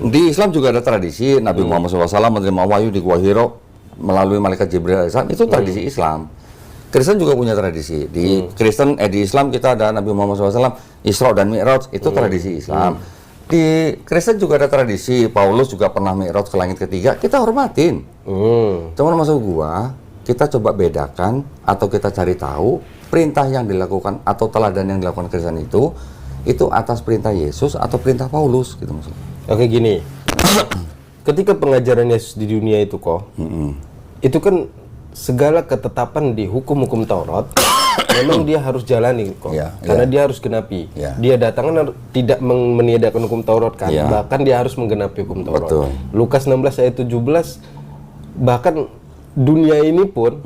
Di Islam juga ada tradisi Nabi Muhammad SAW menerima wahyu di Gua Hiro melalui malaikat Jibril AS, itu tradisi Islam. Kristen juga punya tradisi. Di di Islam kita ada Nabi Muhammad SAW Isra dan Mi'raj, itu tradisi Islam. Di Kristen juga ada tradisi Paulus juga pernah Mi'raj ke langit ketiga, kita hormatin. Cuman maksud gua, kita coba bedakan atau kita cari tahu perintah yang dilakukan atau teladan yang dilakukan Kristen itu atas perintah Yesus atau perintah Paulus gitu maksudnya. Oke gini, ketika pengajaran Yesus di dunia itu kok, itu kan segala ketetapan di hukum-hukum Taurat memang dia harus jalani kok, karena dia harus genapi. Dia datang kan tidak meniadakan hukum Taurat kan, bahkan dia harus menggenapi hukum Taurat. Betul. Lukas 16 ayat 17, bahkan dunia ini pun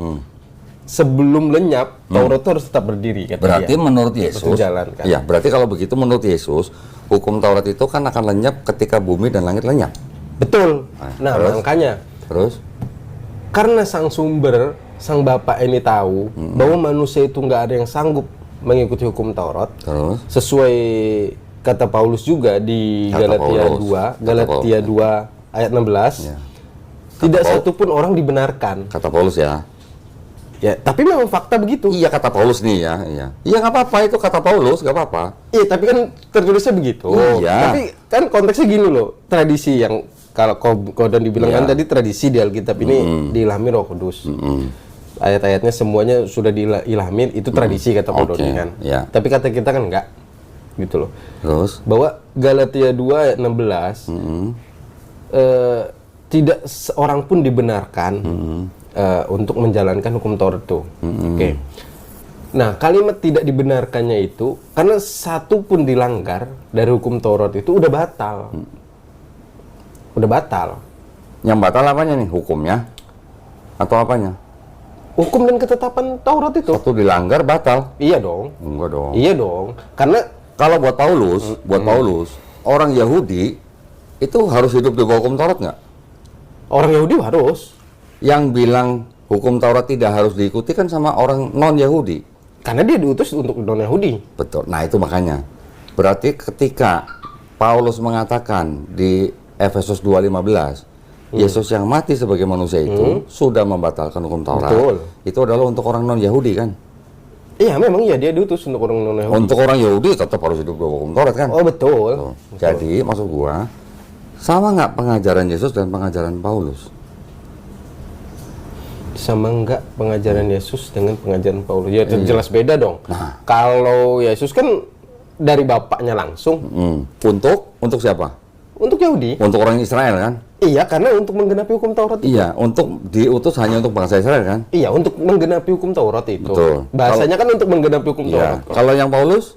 sebelum lenyap Taurat itu harus tetap berdiri kata Berarti dia. menurut Yesus, berjalan, kan? Ya berarti kalau begitu menurut Yesus hukum Taurat itu kan akan lenyap ketika bumi dan langit lenyap. Betul. Nah makanya. Terus? Karena sang sumber, sang Bapak ini tahu bahwa manusia itu nggak ada yang sanggup mengikuti hukum Taurat. Terus? Sesuai kata Paulus juga di Galatia 2 ayat 16. Tidak satupun orang dibenarkan. Kata Paulus ya. Ya, tapi memang fakta begitu. Iya kata Paulus nih ya. Iya nggak apa-apa itu kata Paulus, nggak apa-apa. Iya, tapi kan tertulisnya begitu. Iya. Tapi kan konteksnya gini loh, tradisi yang kalau Kodan dibilang kan tadi tradisi di Alkitab ini diilhami Roh Kudus. Ayat-ayatnya semuanya sudah diilhami, itu tradisi kata Kodan kan. Tapi kata kita kan enggak. Gitu loh. Terus? Bahwa Galatia 2 ayat 16 tidak seorang pun dibenarkan untuk menjalankan hukum Taurat itu. Oke. Nah, kalimat tidak dibenarkannya itu karena satu pun dilanggar dari hukum Taurat itu udah batal. Udah batal. Yang batal apanya nih? Hukumnya? Atau apanya? Hukum dan ketetapan Taurat itu. Satu dilanggar batal? Iya dong. Enggak dong. Iya dong. Karena kalau buat Paulus, orang Yahudi itu harus hidup di bawah hukum Taurat nggak? orang Yahudi harus. Yang bilang hukum Taurat tidak harus diikuti kan sama orang non-Yahudi. Karena dia diutus untuk non-Yahudi. Betul. Nah itu makanya. Berarti ketika Paulus mengatakan di Efesus 2:15, Yesus yang mati sebagai manusia itu sudah membatalkan hukum Taurat. Betul. Itu adalah untuk orang non-Yahudi kan? Iya, memang iya dia diutus untuk orang non-Yahudi. Untuk orang Yahudi tetap harus hidup di bawah hukum Taurat kan? Oh betul. Betul. Jadi maksud gua, sama nggak pengajaran Yesus dan pengajaran Paulus? Sama enggak pengajaran Yesus dengan pengajaran Paulus? Ya jelas beda dong. Nah. Kalau Yesus kan dari bapaknya langsung. Untuk siapa? Untuk Yahudi. Untuk orang Israel kan? Iya, karena untuk menggenapi hukum Taurat itu. Iya, untuk diutus hanya untuk bangsa Israel kan? Iya, untuk menggenapi hukum Taurat itu. Betul. Bahasanya kan untuk menggenapi hukum Taurat. Iya. Kalau yang Paulus?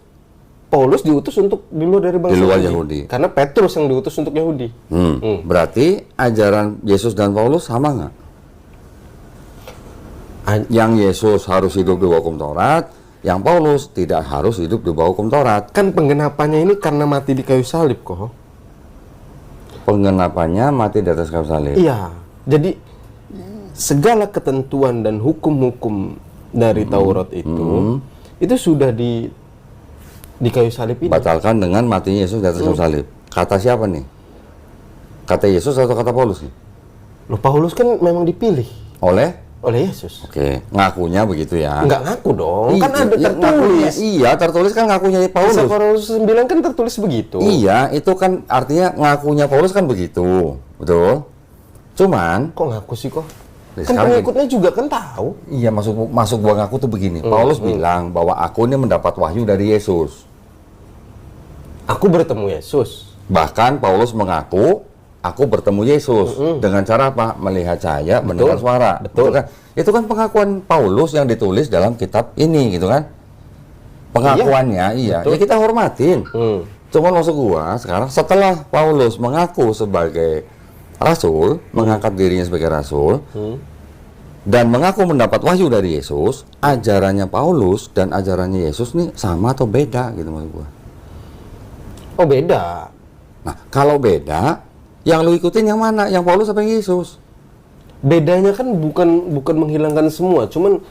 Paulus diutus untuk di luar dari bangsa Di luar Yahudi. Karena Petrus yang diutus untuk Yahudi. Berarti ajaran Yesus dan Paulus sama nggak? Yang Yesus harus hidup di bawah hukum Taurat, yang Paulus tidak harus hidup di bawah hukum Taurat. Kan penggenapannya ini karena mati di kayu salib kok. Penggenapannya mati di atas kayu salib. Iya. Jadi segala ketentuan dan hukum-hukum dari Taurat itu sudah di kayu salib ini. Batalkan dengan matinya Yesus di atas kayu salib. Kata siapa nih? Kata Yesus atau kata Paulus nih? Loh, Paulus kan memang dipilih Oleh Yesus. Oke, ngakunya begitu ya. Enggak ngaku dong, kan ada Iya, tertulis. iya, tertulis kan ngakunya Paulus. Kisah Korintus 9 kan tertulis begitu. Iya, itu kan artinya ngakunya Paulus kan begitu. Betul? Cuman Kok ngaku sih kok? Kan sekarang pengikutnya juga kan tahu. iya, masuk gua ngaku tuh begini. Paulus bilang bahwa aku ini mendapat wahyu dari Yesus. Aku bertemu Yesus. Bahkan Paulus mengaku aku bertemu Yesus dengan cara apa? Melihat cahaya, mendengar suara. Betul. Kan? Itu kan pengakuan Paulus yang ditulis dalam kitab ini, gitu kan? Pengakuannya, iya. Ya kita hormatin. Cuma maksud gua sekarang setelah Paulus mengaku sebagai rasul, mengangkat dirinya sebagai rasul, dan mengaku mendapat wahyu dari Yesus, ajarannya Paulus dan ajarannya Yesus nih sama atau beda, gitu maksud gua. Oh beda. Nah, kalau beda, yang lu ikutin yang mana? Yang Paulus apa yang Yesus? Bedanya kan bukan menghilangkan semua, cuman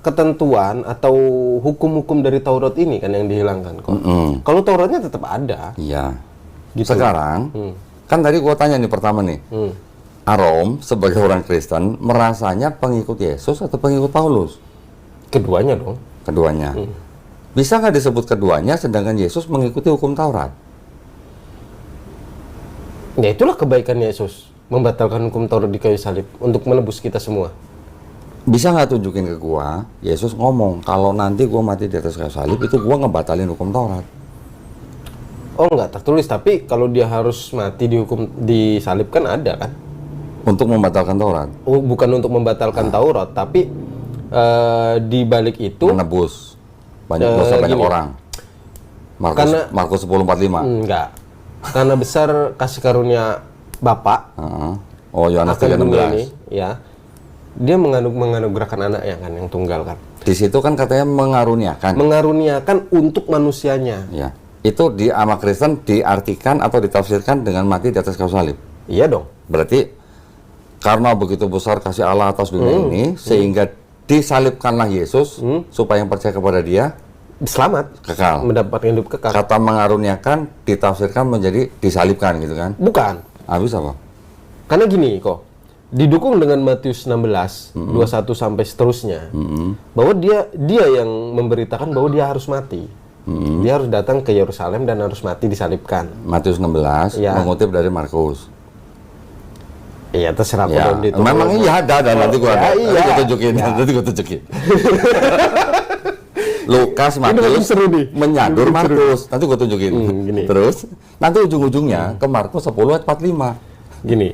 ketentuan atau hukum-hukum dari Taurat ini kan yang dihilangkan kok. Kalau Tauratnya tetap ada. Iya. Gitu. Sekarang, kan tadi gua tanya nih pertama nih. Arom sebagai orang Kristen merasanya pengikut Yesus atau pengikut Paulus? Keduanya dong. Keduanya. Bisa nggak disebut keduanya sedangkan Yesus mengikuti hukum Taurat? Ya itulah kebaikan Yesus, membatalkan hukum Taurat di kayu salib untuk menebus kita semua. Bisa nggak tunjukin ke gua, Yesus ngomong, kalau nanti gua mati di atas kayu salib, itu gua ngebatalin hukum Taurat. Oh nggak tertulis, tapi kalau dia harus mati di salib kan ada kan? Untuk membatalkan Taurat? Oh, bukan untuk membatalkan Taurat, tapi di balik itu Menebus dosa banyak gini. orang. Markus 10:45. Enggak. Karena besar kasih karunia Bapa Oh, Yohanes akan dunia 3:16. ini, ya. Dia menganugerahkan anaknya kan yang tunggal kan. Di situ kan katanya mengaruniakan. Mengaruniakan untuk manusianya. Ya. Itu di ama Kristen diartikan atau ditafsirkan dengan mati di atas kayu salib. Iya dong. Berarti karena begitu besar kasih Allah atas dunia ini sehingga disalibkanlah Yesus supaya yang percaya kepada Dia Selamat. kekal. Mendapatkan hidup kekal. Kata mengaruniakan ditafsirkan menjadi disalibkan gitu kan? Bukan. Habis apa? Karena gini kok. Didukung dengan Matius 16, 21 sampai seterusnya. Bahwa dia yang memberitakan bahwa dia harus mati. Dia harus datang ke Yerusalem dan harus mati disalibkan. Matius 16 Ya. mengutip dari Markus. Iya, terserah Ya, Kodon itu. memang iya ada nanti gua ada. iya. Nanti gua tunjukin, nanti gua tunjukin. Lukas, makin Matius seru nih. menyadur Makin seru. Markus. Nanti gua tunjukin. Gini. Terus nanti ujung-ujungnya ke Markus 10 ayat 45. Gini.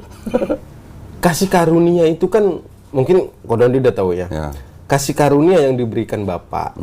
Kasih karunia itu kan mungkin Kodon udah tahu ya. Ya. Kasih karunia yang diberikan Bapa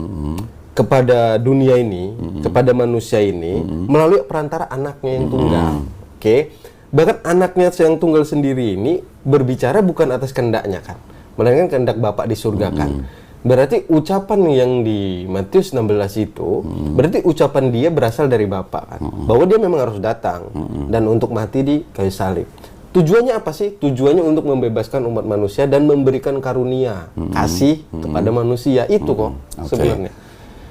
kepada dunia ini, kepada manusia ini melalui perantara anaknya yang tunggal. Oke. Bahkan anaknya yang tunggal sendiri ini berbicara bukan atas kehendaknya kan, melainkan kehendak Bapa di surga kan. Berarti ucapan yang di Matius 16 itu berarti ucapan dia berasal dari Bapa kan, bahwa dia memang harus datang dan untuk mati di kayu salib. Tujuannya apa sih? Tujuannya untuk membebaskan umat manusia dan memberikan karunia, kasih kepada manusia. Itu kok sebenarnya.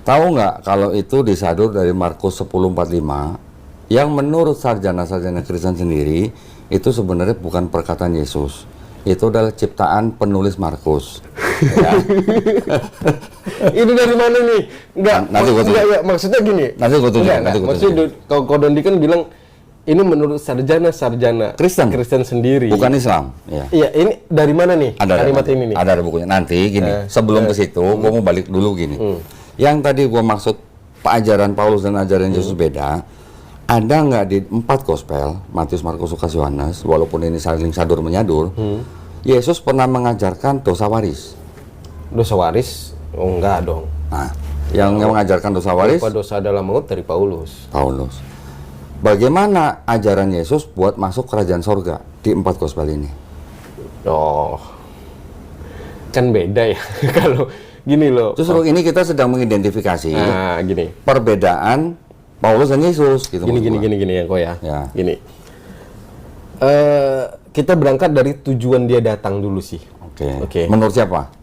Tahu nggak kalau itu disadur dari Markus 10:45 yang menurut sarjana-sarjana Kristen sendiri itu sebenarnya bukan perkataan Yesus. Itu adalah ciptaan penulis Markus. Ya. Ini dari mana nih? Nanti gua tunjuk. Enggak, maksudnya gini. Nanti gua tunjukin, nanti gua Maksudnya kalau Kodondi kan bilang ini menurut sarjana Kristen sendiri. Bukan Islam. Ya. Iya, ini dari mana nih? Kalimat ini nih. Ada bukunya. Nanti gini, sebelum ke situ, gua mau balik dulu gini. Yang tadi gua maksud ajaran Paulus dan ajaran Yesus beda. Ada nggak di 4 gospel, Matius, Markus, Lukas, Yohanes, walaupun ini saling sadur menyadur, Yesus pernah mengajarkan dosa waris. Dosa waris? Oh enggak dong. Nah, yang mengajarkan dosa waris Apa dosa adalah maut dari Paulus. Bagaimana ajaran Yesus buat masuk kerajaan sorga di 4 gospel ini? Oh, kan beda ya. Kalau gini loh. Justru ini kita sedang mengidentifikasi Nah, gini. perbedaan Paulus dan Yesus gitu. Gini maksud gua. ya kok ya. Ya. Gini. Kita berangkat dari tujuan dia datang dulu sih. Oke. Menurut siapa?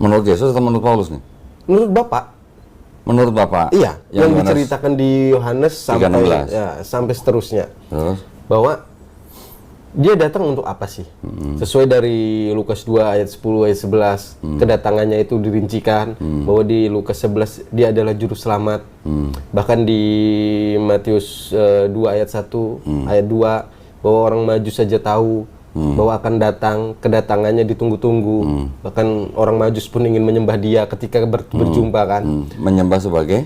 Menurut Yesus atau menurut Paulus nih? Menurut Bapak. Menurut Bapak? Iya, yang Yohanes diceritakan di Yohanes sampai 3:16. ya, sampai seterusnya. Terus? Bahwa dia datang untuk apa sih? Sesuai dari Lukas 2 ayat 10 ayat 11, kedatangannya itu dirincikan bahwa di Lukas 11 dia adalah juru selamat. Bahkan di Matius 2 ayat 1 ayat 2 bahwa orang maju saja tahu bahwa akan datang, kedatangannya ditunggu-tunggu. Bahkan orang Majus pun ingin menyembah dia ketika berjumpa kan. Menyembah sebagai?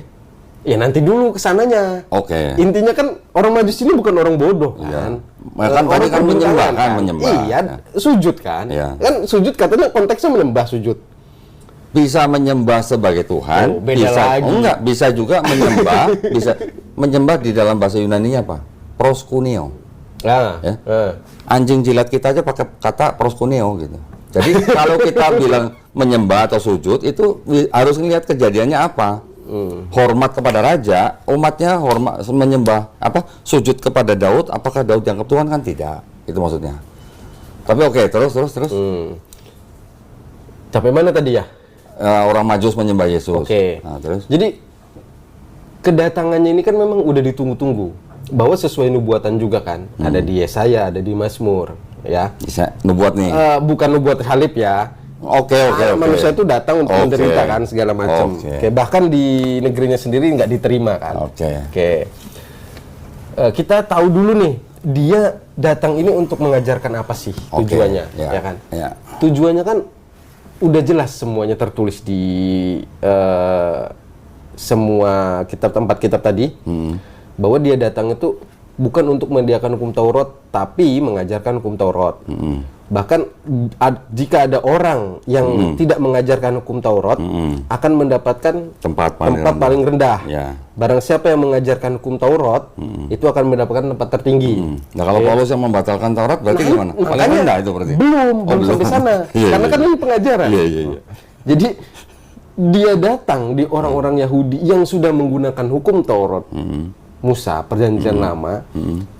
Ya nanti dulu kesananya. Oke. Intinya kan orang Majus ini bukan orang bodoh kan. Kan tadi kan menyembah kan, menyembah. Iya, sujud kan. Iya. Kan sujud katanya konteksnya menyembah sujud. Bisa menyembah sebagai Tuhan, Oh, beda bisa lagi. enggak, bisa juga menyembah, bisa menyembah di dalam bahasa Yunani apa? Proskuneo. Nah, Ya. Anjing jilat kita aja pakai kata proskuneo gitu. Jadi kalau kita bilang menyembah atau sujud itu harus ngelihat kejadiannya apa. Hormat kepada raja, umatnya hormat menyembah apa? Sujud kepada Daud, apakah Daud dianggap Tuhan kan tidak? Itu maksudnya. Tapi oke, terus. Sampai mana tadi ya? Orang Majus menyembah Yesus. Oke. Nah, terus? Jadi kedatangannya ini kan memang udah ditunggu-tunggu. Bahwa sesuai nubuatan juga kan. Ada di Yesaya, ada di Mazmur, ya. Bisa nubuat nih. Bukan nubuat Khalib ya. Oke. Manusia itu datang untuk Oke. menderita kan segala macam. Oke. Oke, bahkan di negerinya sendiri nggak diterima kan. Oke. Kita tahu dulu nih, dia datang ini untuk mengajarkan apa sih Oke, tujuannya, ya, ya kan? ya. Tujuannya kan udah jelas semuanya tertulis di semua tempat kitab tadi, bahwa dia datang itu bukan untuk mendiakan hukum Taurat, tapi mengajarkan hukum Taurat. Bahkan jika ada orang yang tidak mengajarkan hukum Taurat, akan mendapatkan Tempat paling rendah. Ya. Barang siapa yang mengajarkan hukum Taurat, itu akan mendapatkan tempat tertinggi. Nah, kalau Paulus yang membatalkan Taurat berarti gimana? Paling Makanya rendah itu berarti. belum belum. sampai sana. Iya, Karena iya, kan ini pengajaran. Iya. Jadi dia datang di orang-orang Yahudi yang sudah menggunakan hukum Taurat, Musa, Perjanjian Lama,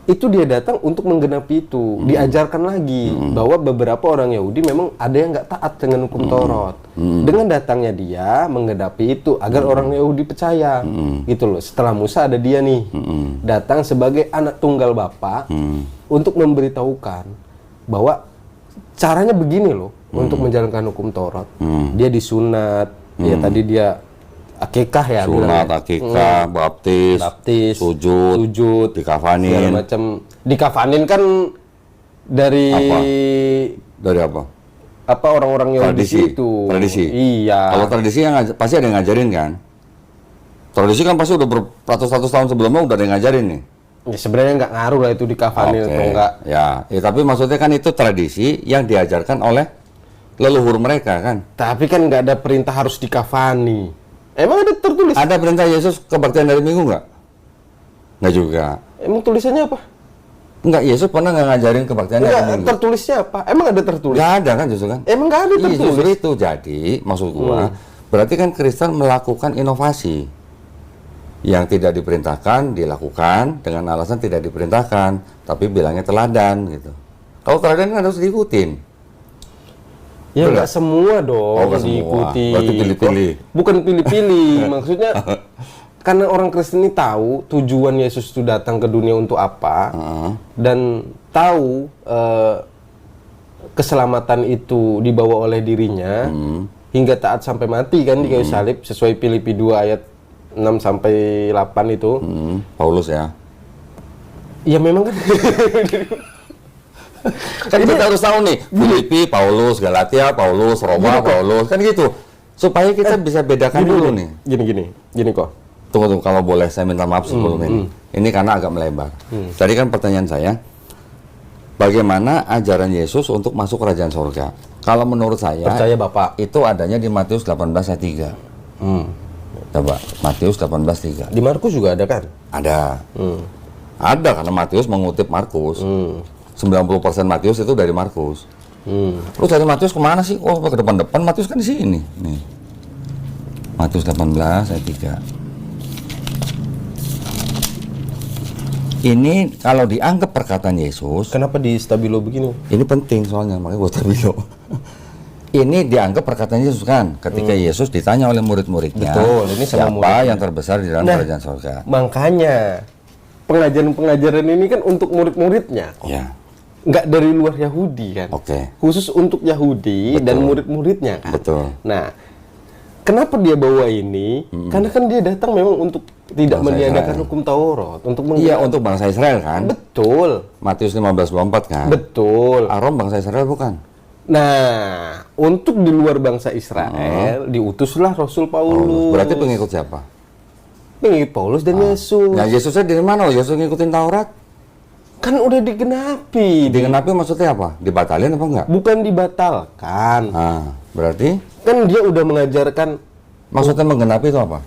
itu dia datang untuk menggenapi itu, diajarkan lagi bahwa beberapa orang Yahudi memang ada yang nggak taat dengan hukum Taurat. Dengan datangnya dia menggenapi itu agar orang Yahudi percaya, gitu loh. Setelah Musa ada dia nih, datang sebagai anak tunggal Bapa untuk memberitahukan bahwa caranya begini loh untuk menjalankan hukum Taurat. Dia disunat, ya tadi dia akikah ya, Sunat, bilangnya. akikah, baptis, sujud, dikafanin. segala macam. Dikafanin kan dari Apa? Dari apa? orang-orang Yahudi Tradisi. itu. Tradisi. Iya. Kalau tradisi yang pasti ada yang ngajarin kan? Tradisi kan pasti udah beratus-ratus tahun sebelumnya udah ada yang ngajarin nih. Ya, sebenarnya nggak ngaruh lah itu dikafanin atau enggak. Ya, tapi maksudnya kan itu tradisi yang diajarkan oleh leluhur mereka kan. Tapi kan nggak ada perintah harus dikafani. Emang ada tertulis? Ada perintah Yesus kebaktian dari Minggu nggak? Nggak juga. Emang tulisannya apa? Nggak, Yesus pernah nggak ngajarin kebaktian dari Enggak, Minggu? tertulisnya apa? Emang ada tertulis? Nggak ada kan justru kan? Emang nggak ada Iya, tertulis? justru itu. Jadi, maksud gua, berarti kan Kristen melakukan inovasi. Yang tidak diperintahkan, dilakukan dengan alasan tidak diperintahkan, tapi bilangnya teladan gitu. Kalau teladan kan harus diikutin. Ya Betul nggak semua dong Oh, nggak semua. diikuti. Berarti pilih-pilih. Bukan pilih-pilih, maksudnya karena orang Kristen ini tahu tujuan Yesus itu datang ke dunia untuk apa, dan tahu keselamatan itu dibawa oleh dirinya hingga taat sampai mati kan di kayu salib sesuai Filipi 2 ayat 6 sampai 8 itu. Paulus ya. Ya memang kan. Kan kita harus tahu nih, Filipi, Paulus, Galatia, Paulus, Roma, Paulus, kan gitu. Supaya kita bisa bedakan dulu nih. Gini kok. Tunggu, kalau boleh saya minta maaf sebelum ini. Ini karena agak melebar. Tadi kan pertanyaan saya, bagaimana ajaran Yesus untuk masuk kerajaan surga? Kalau menurut saya, Percaya Bapak. itu adanya di Matius 18 ayat 3. Coba, Matius 18:3. Di Markus juga ada kan? Ada. Ada, karena Matius mengutip Markus. 90% Matius itu dari Markus. Lu cari Matius kemana sih? Oh, ke depan-depan. Matius kan di sini. Nih. Matius 18 ayat 3. Ini kalau dianggap perkataan Yesus, Kenapa di stabilo begini? ini penting soalnya, makanya buat stabilo. Ini dianggap perkataan Yesus kan, ketika Yesus ditanya oleh murid-muridnya, Betul, ini sama siapa muridnya. yang terbesar di dalam Nah. kerajaan surga? Makanya pengajaran-pengajaran ini kan untuk murid-muridnya, Ya, nggak dari luar Yahudi kan. oke. Khusus untuk Yahudi dan murid-muridnya kan. Betul. Nah, kenapa dia bawa ini? Karena kan dia datang memang untuk tidak Bangsa meniadakan Israel. hukum Taurat, untuk Iya, untuk bangsa Israel kan? Betul, Matius 15:24 kan? betul. Arom bangsa Israel bukan? Nah, untuk di luar bangsa Israel diutuslah Rasul Paulus. Berarti pengikut siapa? Pengikut Paulus dan Yesus. Nah, Yesusnya dari mana? Yesus ngikutin Taurat? Kan udah digenapi. Digenapi maksudnya apa? Dibatalin apa enggak? Bukan dibatalkan. Nah, berarti Kan dia udah mengajarkan, maksudnya menggenapi itu apa?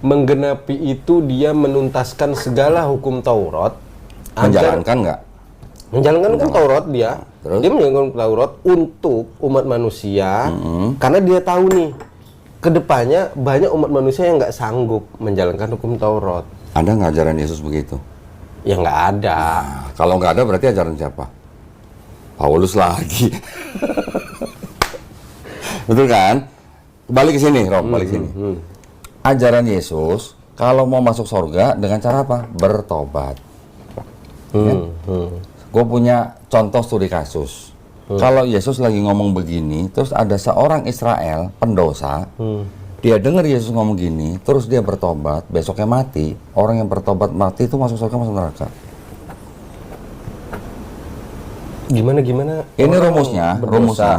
menggenapi itu dia menuntaskan segala hukum Taurat. agar- Menjalankan enggak? Menjalankan hukum Taurat dia. Terus? Dia menjalankan hukum Taurat untuk umat manusia. Karena dia tahu nih, kedepannya banyak umat manusia yang nggak sanggup menjalankan hukum Taurat. Ada nggak ajaran Yesus begitu? Ya nggak ada. Nah, kalau nggak ada berarti ajaran siapa? Paulus lagi. Betul kan? Balik ke sini, Rom, balik sini. Ajaran Yesus kalau mau masuk surga dengan cara apa? Bertobat. Gue punya contoh studi kasus. Kalau Yesus lagi ngomong begini, terus ada seorang Israel pendosa, dia dengar Yesus ngomong gini, terus dia bertobat, besoknya mati. Orang yang bertobat mati itu masuk surga, masuk neraka. Gimana? Ini Orang rumusnya. berdosa.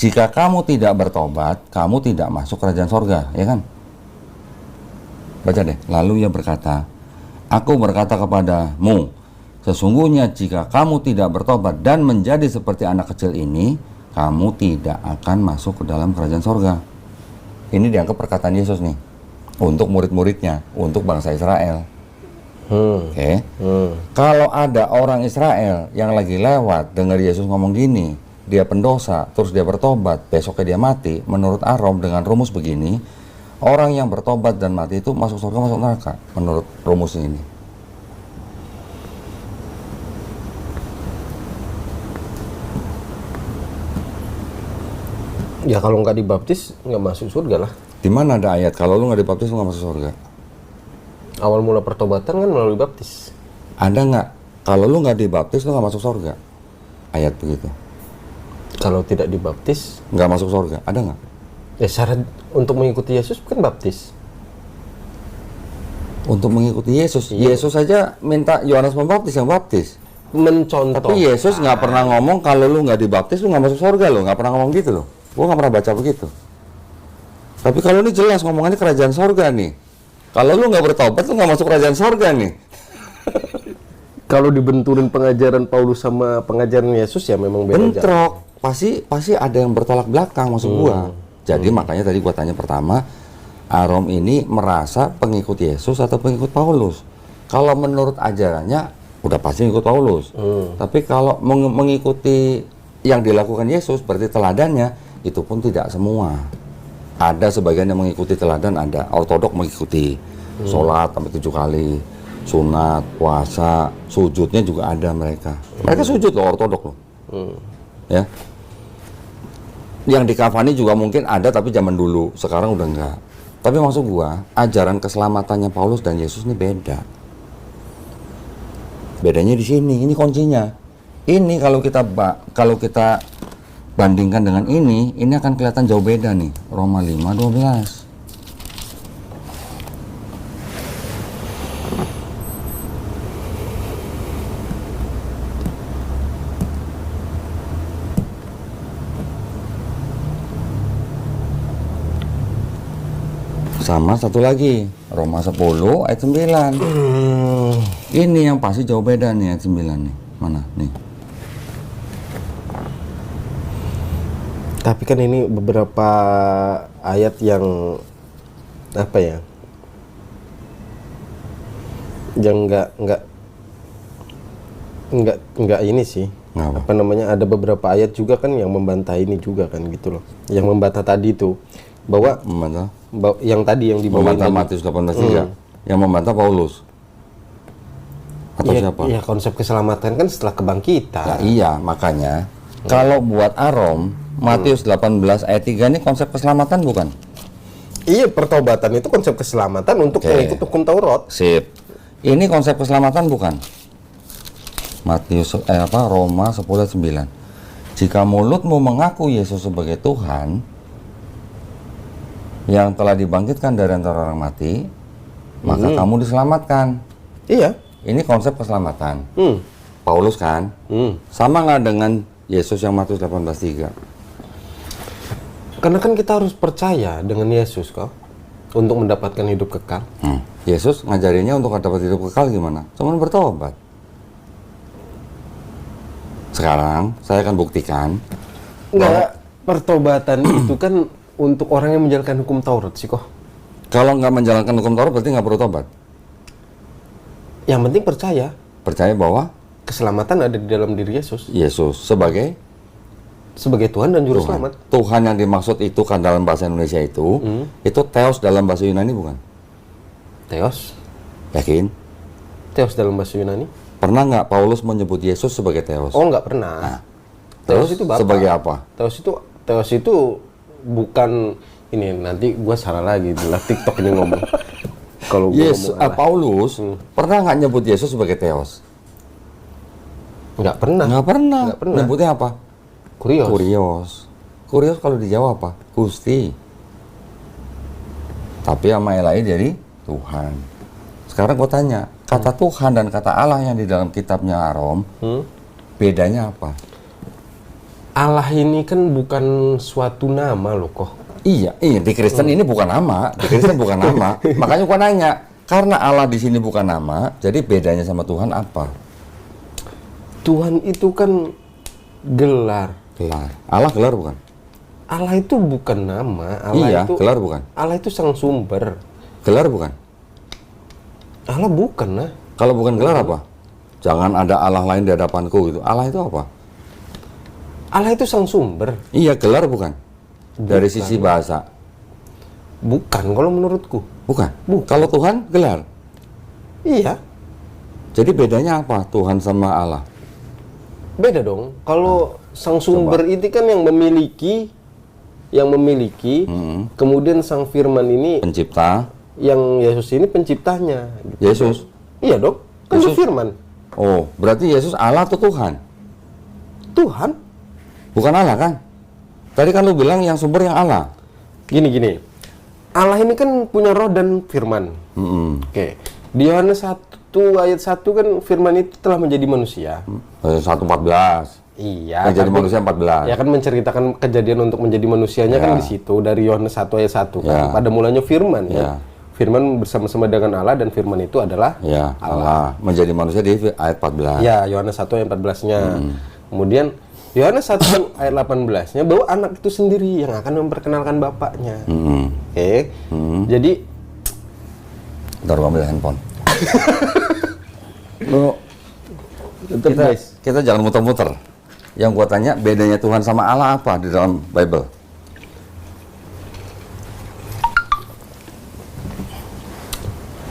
Jika kamu tidak bertobat, kamu tidak masuk kerajaan sorga, ya kan? Baca deh. Lalu ia berkata, aku berkata kepadamu, sesungguhnya jika kamu tidak bertobat dan menjadi seperti anak kecil ini, kamu tidak akan masuk ke dalam kerajaan sorga. Ini dianggap perkataan Yesus nih, untuk murid-muridnya, untuk bangsa Israel. Oke. Kalau ada orang Israel yang lagi lewat dengar Yesus ngomong gini, dia pendosa, terus dia bertobat, besoknya dia mati, menurut Arom dengan rumus begini, orang yang bertobat dan mati itu masuk surga, masuk neraka, menurut rumus ini. Ya kalau nggak dibaptis nggak masuk surga lah. Di mana ada ayat kalau lu nggak dibaptis lu nggak masuk surga? Awal mula pertobatan kan melalui baptis. Ada nggak kalau lu nggak dibaptis lu nggak masuk surga? Ayat begitu. Kalau tidak dibaptis, Nggak masuk surga, ada nggak? ya syarat untuk mengikuti Yesus bukan baptis. Untuk mengikuti Yesus, Yesus saja minta Yohanes Pembaptis yang baptis. Mencontoh. Tapi Yesus nggak pernah ngomong kalau lu nggak dibaptis lu nggak masuk surga, lo nggak pernah ngomong gitu loh. Gua nggak pernah baca begitu. Tapi kalau ini jelas ngomongannya kerajaan sorga nih. Kalau lu nggak bertobat lu nggak masuk kerajaan sorga nih. Kalau dibenturin pengajaran Paulus sama pengajaran Yesus ya memang beda. Bentrok. Pasti ada yang bertolak belakang maksud gua. Jadi makanya tadi gua tanya pertama, Arom ini merasa pengikut Yesus atau pengikut Paulus? Kalau menurut ajarannya udah pasti ikut Paulus. Tapi kalau mengikuti yang dilakukan Yesus berarti teladannya, itu pun tidak semua. Ada sebagian yang mengikuti teladan, ada ortodok mengikuti sholat sampai 7 kali, sunat, puasa, sujudnya juga ada mereka. Mereka sujud loh, ortodok loh. Ya. Yang dikafani juga mungkin ada tapi zaman dulu, sekarang udah enggak. Tapi maksud gua, ajaran keselamatannya Paulus dan Yesus ini beda. Bedanya di sini, ini kuncinya. Ini kalau kita bandingkan dengan ini akan kelihatan jauh beda nih. Roma 5:12. Sama satu lagi, Roma 10 ayat 9. Ini yang pasti jauh beda nih ayat 9 nih. Mana nih? Tapi kan ini beberapa ayat yang apa ya? Yang enggak ini sih. Ngapa? Apa namanya? Ada beberapa ayat juga kan yang membantah ini juga kan gitu loh. Yang membantah tadi itu bahwa Membantah? yang tadi yang dibawain Membantah tadi. Matius 18:3. Yang membantah Paulus. Atau Iya, siapa? iya, konsep keselamatan kan setelah kebangkitan. Nah, iya, makanya kalau buat Arom, Matius 18 ayat 3 ini konsep keselamatan bukan? Iya, pertobatan itu konsep keselamatan untuk Oke. mengikut hukum Taurat. Sip. Ini konsep keselamatan bukan? Roma 10 ayat 9. Jika mulutmu mengaku Yesus sebagai Tuhan yang telah dibangkitkan dari antara orang mati, maka kamu diselamatkan. Iya. Ini konsep keselamatan. Hmm. Paulus kan? Sama nggak dengan Yesus yang Matius 18:3? Karena kan kita harus percaya dengan Yesus kok untuk mendapatkan hidup kekal. Yesus ngajarinnya untuk dapat hidup kekal gimana? Cuman bertobat. Sekarang saya akan buktikan. Enggak, pertobatan itu kan untuk orang yang menjalankan hukum Taurat sih kok. Kalau nggak menjalankan hukum Taurat berarti nggak perlu tobat. Yang penting percaya Percaya bahwa keselamatan ada di dalam diri Yesus Yesus sebagai sebagai Tuhan dan juru Tuhan. selamat. Tuhan yang dimaksud itu kan dalam bahasa Indonesia itu Theos dalam bahasa Yunani bukan? Theos, Yakin? Theos dalam bahasa Yunani? Pernah nggak Paulus menyebut Yesus sebagai Theos? Oh, nggak pernah. Nah, Theos itu Bapa. sebagai apa? Theos Theos itu bukan ini, nanti gua salah lagi lah TikTok ini ngomong. Kalau gua ngomong Allah. Paulus pernah nggak nyebut Yesus sebagai Theos? Nggak pernah. Nggak pernah. Nggak pernah. Nyebutnya apa? Kurios. Kurios kalau di Jawa apa? Gusti. Tapi sama yang lain jadi Tuhan. Sekarang gue tanya, kata Tuhan dan kata Allah yang di dalam kitabnya Arom, bedanya apa? Allah ini kan bukan suatu nama loh kok. Iya, di Kristen ini bukan nama, di Kristen bukan nama. Makanya gue nanya, karena Allah di sini bukan nama, jadi bedanya sama Tuhan apa? Tuhan itu kan gelar. Gelar. Allah gelar bukan? Allah itu bukan nama. Allah Iya, itu, gelar bukan? Allah itu sang sumber. Gelar bukan? Allah bukan nah. Kalau bukan gelar apa? Jangan ada Allah lain di hadapanku gitu. Allah itu apa? Allah itu sang sumber. Iya, gelar bukan? Dari Bukan. sisi bahasa. Bukan kalau menurutku. Bukan? Bukan. Kalau Tuhan gelar. Iya, Jadi bedanya apa Tuhan sama Allah? beda dong. Kalau sang sumber itu kan yang memiliki, kemudian sang firman ini Pencipta. yang Yesus ini penciptanya. Gitu. Yesus. Iya dong, kan Yesus. itu firman. Oh, berarti Yesus Allah atau Tuhan? Tuhan. Bukan Allah kan? Tadi kan lu bilang yang sumber yang Allah. Gini. Allah ini kan punya roh dan firman. Oke. Di Yohanes 1 ayat 1 kan firman itu telah menjadi manusia. 1:14. Iya. Yang jadi kan manusia 14. Ya kan menceritakan kejadian untuk menjadi manusianya Ya. kan di situ dari Yohanes 1 ayat 1 kan. Ya. Pada mulanya firman Ya. ya. Firman bersama-sama dengan Allah dan firman itu adalah Ya, Allah menjadi manusia di ayat 14. ya Yohanes 1 ayat 14-nya. Kemudian Yohanes 1 ayat 18-nya bahwa anak itu sendiri yang akan memperkenalkan bapaknya. Oke. Jadi Ntar gua ambil handphone. Lu, kita jangan muter-muter. Yang gua tanya bedanya Tuhan sama Allah apa di dalam Bible?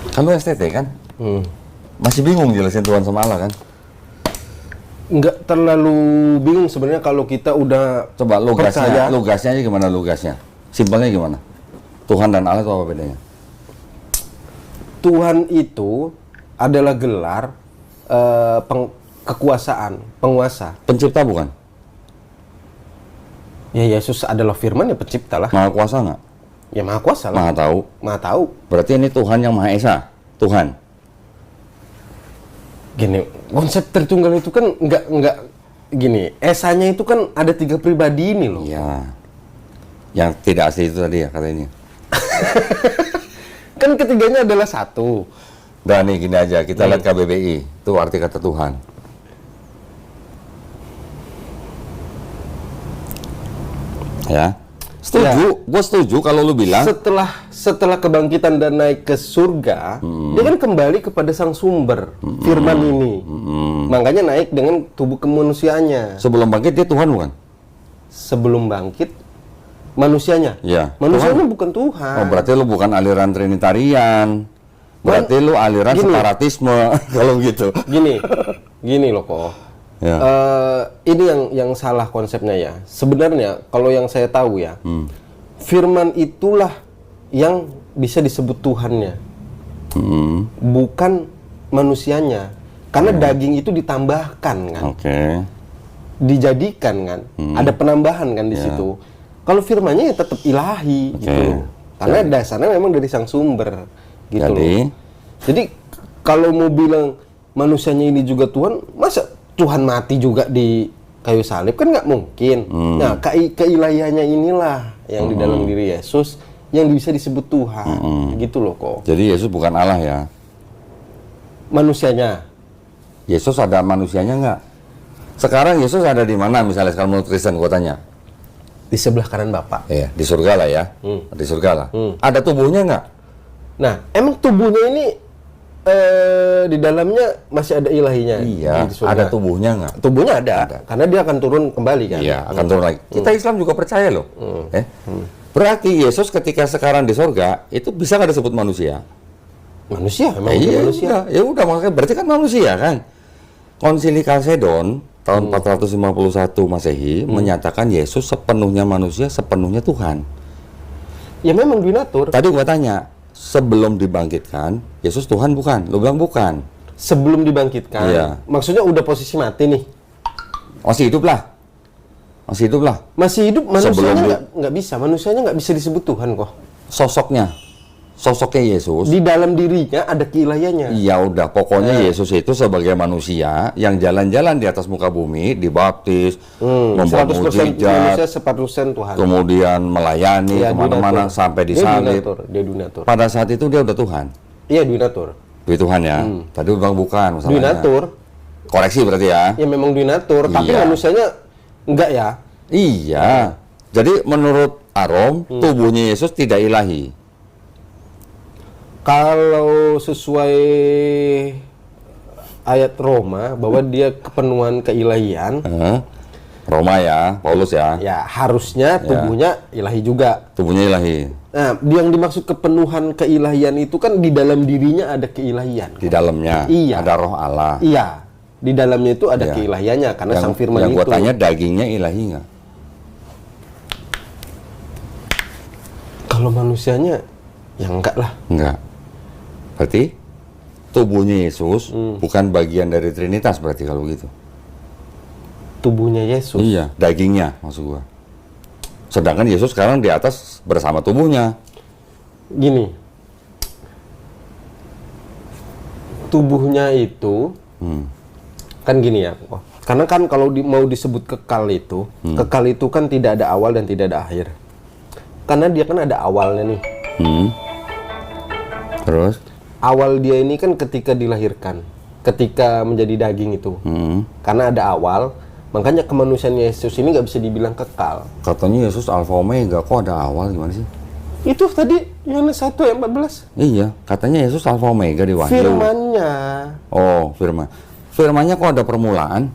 Kan lu STT kan? Masih bingung jelasin Tuhan sama Allah kan? nggak terlalu bingung sebenarnya kalau kita udah Coba percaya. lugasnya aja gimana lugasnya? Simpelnya gimana? Tuhan dan Allah itu apa bedanya? Tuhan itu adalah gelar kekuasaan, penguasa. Pencipta bukan? Ya Yesus adalah firman ya pencipta lah. Maha kuasa nggak? Ya maha kuasa lah. Maha tahu. Maha tahu. Berarti ini Tuhan yang Maha Esa. Tuhan. Gini, konsep Tritunggal itu kan nggak gini. Esanya itu kan ada 3 pribadi ini loh. Iya. Yang tidak asli itu tadi ya katanya. Kan ketiganya adalah satu. Dan nih gini aja, kita lihat KBBI. Itu arti kata Tuhan. Ya. Setuju, gue setuju kalau lu bilang Setelah kebangkitan dan naik ke surga, dia kan kembali kepada sang sumber firman ini. Makanya naik dengan tubuh kemanusiaannya. sebelum bangkit dia Tuhan bukan? Sebelum bangkit manusianya. Iya. Manusianya bukan Tuhan. Oh, berarti lu bukan aliran Trinitarian. Berarti lu aliran Gini. separatisme kalau gitu. Gini loh kok. Ya. Ini yang salah konsepnya ya. Sebenarnya kalau yang saya tahu ya, firman itulah yang bisa disebut Tuhannya, bukan manusianya. Karena daging itu ditambahkan kan, Oke. dijadikan kan, ada penambahan kan di situ. Kalau firmannya ya tetap ilahi gitu. Karena dasarnya memang dari sang sumber gitu Jadi? loh. Jadi kalau mau bilang manusianya ini juga Tuhan, masa Tuhan mati juga di kayu salib kan nggak mungkin. Nah, keilahiannya inilah yang di dalam diri Yesus yang bisa disebut Tuhan, gitu loh kok. Jadi Yesus bukan Allah ya. Manusianya, Yesus ada manusianya nggak? Sekarang Yesus ada di mana misalnya sekarang menurut Kristen gua tanya? di sebelah kanan Bapa. Iya, di surga lah ya. Di surga lah. Ada tubuhnya nggak? Nah, emang tubuhnya ini di dalamnya masih ada ilahinya. Iya, di surga. ada tubuhnya nggak? Tubuhnya ada, karena dia akan turun kembali kan. Iya, akan turun lagi. Kita Islam juga percaya loh. Berarti Yesus ketika sekarang di surga itu bisa nggak disebut manusia? Manusia, emang Iya, manusia. ya udah makanya berarti kan manusia kan. Konsili Kalsedon tahun 451 Masehi menyatakan Yesus sepenuhnya manusia, sepenuhnya Tuhan. Ya memang donatur. Tadi gua tanya, sebelum dibangkitkan, Yesus Tuhan bukan? Lu bilang bukan. Sebelum dibangkitkan. Iya. Maksudnya udah posisi mati nih. Masih hidup lah. Masih hidup lah. Masih hidup, Sebelum manusianya nggak bisa. Manusianya nggak bisa disebut Tuhan kok. Sosoknya Yesus. Di dalam dirinya ada keilahiannya. Ya udah, pokoknya Yesus itu sebagai manusia yang jalan-jalan di atas muka bumi, dibaptis, membuat 100% mujizat, manusia, 100% Tuhan. kemudian melayani Iya, kemana-mana donatur. sampai Dia disalib. Dia donatur. Pada saat itu dia udah Tuhan. Iya, donatur. Dia Tuhan ya. Tadi lu bilang bukan masalahnya. Donatur. Koreksi berarti ya. Ya memang donatur, tapi Iya. manusianya enggak ya. Iya. Jadi menurut Arom, tubuhnya Yesus tidak ilahi. Kalau sesuai ayat Roma bahwa dia kepenuhan keilahian, Roma ya, Paulus ya. ya harusnya tubuhnya ilahi juga. Tubuhnya ilahi. Nah, yang dimaksud kepenuhan keilahian itu kan di dalam dirinya ada keilahian. Di dalamnya Iya. ada roh Allah. Iya, di dalamnya itu ada Iya. keilahiannya karena Yang, Sang Firman yang itu. gua tanya dagingnya ilahi nggak? Kalau manusianya ya enggak lah. Enggak. Berarti tubuhnya Yesus bukan bagian dari Trinitas berarti kalau gitu. Tubuhnya Yesus. Iya, dagingnya maksud gua. Sedangkan Yesus sekarang di atas bersama tubuhnya. Gini. Tubuhnya itu kan gini ya. Oh, karena kan kalau mau disebut kekal itu, kekal itu kan tidak ada awal dan tidak ada akhir. Karena dia kan ada awalnya nih. Terus? Awal dia ini kan ketika dilahirkan, ketika menjadi daging itu. Karena ada awal, makanya kemanusiaan Yesus ini nggak bisa dibilang kekal. Katanya Yesus Alfa Omega, kok ada awal gimana sih? Itu tadi Yohanes 1 ayat 14. Iya, katanya Yesus Alfa Omega di Wahyu. Firman-Nya. Oh, firman. Firmannya kok ada permulaan?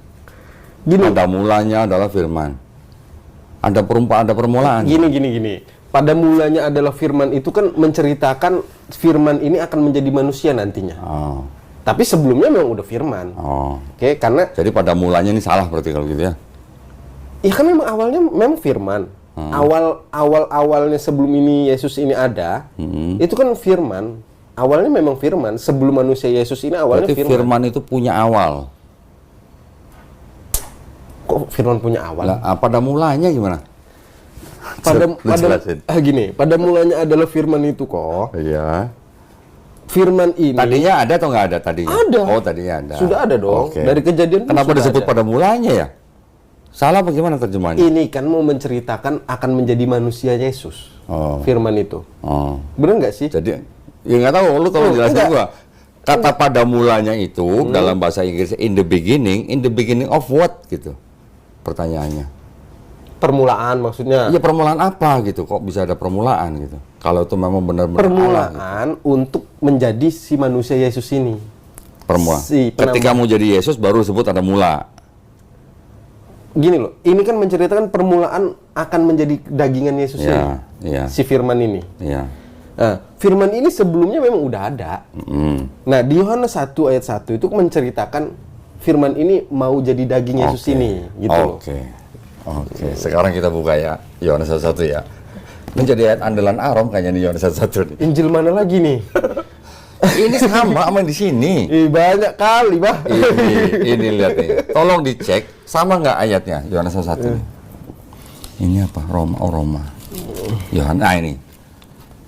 Gini. Ada mulanya adalah firman. Ada permulaan. Gini. Pada mulanya adalah firman itu kan menceritakan firman ini akan menjadi manusia nantinya. Oh. Tapi sebelumnya memang udah firman. Oh. Oke, karena Jadi pada mulanya ini salah berarti kalau gitu ya. ya kan memang awalnya memang firman. Awalnya sebelum ini Yesus ini ada, itu kan firman. Awalnya memang firman. Sebelum manusia Yesus ini awalnya Berarti firman itu punya awal. Kok firman punya awal? Lah, pada mulanya gimana? Gini, pada mulanya adalah firman itu kok. Iya. Firman ini Tadinya ada atau nggak ada tadinya? Ada. Oh, tadinya ada. sudah ada dong. Oke. Dari kejadian pun Kenapa sudah disebut ada. pada mulanya ya? Salah bagaimana terjemahannya? Ini kan mau menceritakan akan menjadi manusia Yesus. Oh. Firman itu. Oh. Bener nggak sih? Jadi ya nggak tahu, lu tolong jelasin enggak. gua. Kata pada mulanya itu dalam bahasa Inggris in the beginning of what gitu. Pertanyaannya. Permulaan maksudnya. Iya, permulaan apa gitu? Kok bisa ada permulaan gitu? Kalau itu memang benar-benar Allah, gitu. Permulaan untuk menjadi si manusia Yesus ini. Permulaan. Si Ketika mau jadi Yesus baru disebut ada mula. Gini loh, ini kan menceritakan permulaan akan menjadi dagingan Yesus Iya, ini. iya. Si firman ini. Iya. Nah, firman ini sebelumnya memang udah ada. Nah, di Yohanes 1 ayat 1 itu menceritakan firman ini mau jadi daging Yesus Oke. ini, gitu loh. Oke, sekarang kita buka ya Yohanes 1 ya. Menjadi ayat andalan Arom kayaknya di Yohanes 1 nih. Injil mana lagi nih? Ini sama sama di sini. Banyak kali, Bah. Ini lihat nih. Tolong dicek sama nggak ayatnya Yohanes 1 nih. Ini apa? Roma. Yohanes ini.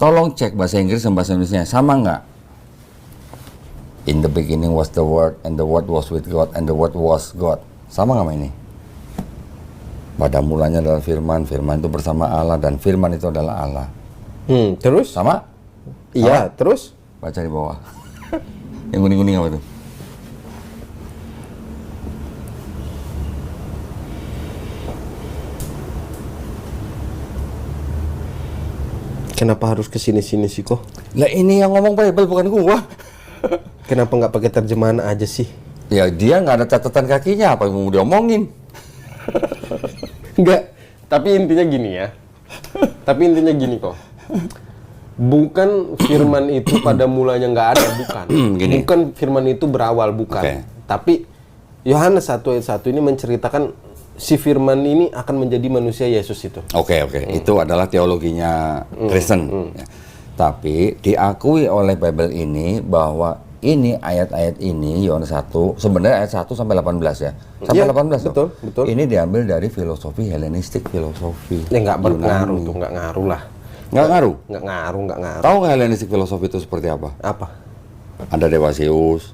Tolong cek bahasa Inggris dan bahasa Indonesia sama nggak? In the beginning was the Word, and the Word was with God, and the Word was God. Sama nggak sama ini? Pada mulanya adalah Firman, Firman itu bersama Allah, dan Firman itu adalah Allah. Terus? Sama? Iya, terus? Baca di bawah. Yang kuning-kuning apa tuh? Kenapa harus kesini-sini sih kok? Lah ini yang ngomong Bible bukan gua. Kenapa nggak pakai terjemahan aja sih? Ya dia nggak ada catatan kakinya, apa yang mau diomongin? Enggak. Tapi intinya gini ya. Tapi intinya gini kok. Bukan firman itu pada mulanya nggak ada, bukan. Gini. Bukan firman itu berawal, bukan. Oke. Tapi Yohanes 1 ayat 1 ini menceritakan si firman ini akan menjadi manusia Yesus itu. Oke. Itu adalah teologinya Kristen. Ya. Tapi diakui oleh Bible ini bahwa ini ayat-ayat ini Yohanes 1 sebenarnya ayat 1 sampai 18 ya. Sampai Iya, 18 betul, loh. betul. Ini diambil dari filosofi Helenistik, filosofi. Ya nggak berpengaruh Yunani. tuh, nggak ngaruh lah. Nggak ngaruh. Nggak ngaruh. Tahu nggak Helenistik filosofi itu seperti apa? Apa? Ada dewa Zeus,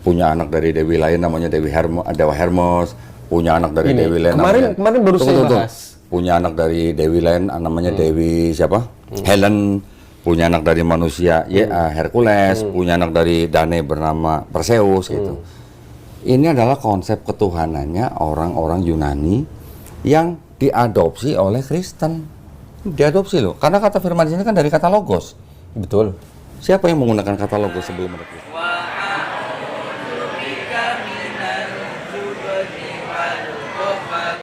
punya anak dari dewi lain namanya Dewa Hermes, punya anak dari Ini, dewi lain kemarin baru saya bahas. Punya anak dari dewi lain namanya Dewi siapa? Helen, punya anak dari manusia Hercules, punya anak dari Danae bernama Perseus gitu. Ini adalah konsep ketuhanannya orang-orang Yunani yang diadopsi oleh Kristen. Diadopsi loh, karena kata firman di sini kan dari kata logos. Betul. Siapa yang menggunakan kata logos sebelum ada Kristen?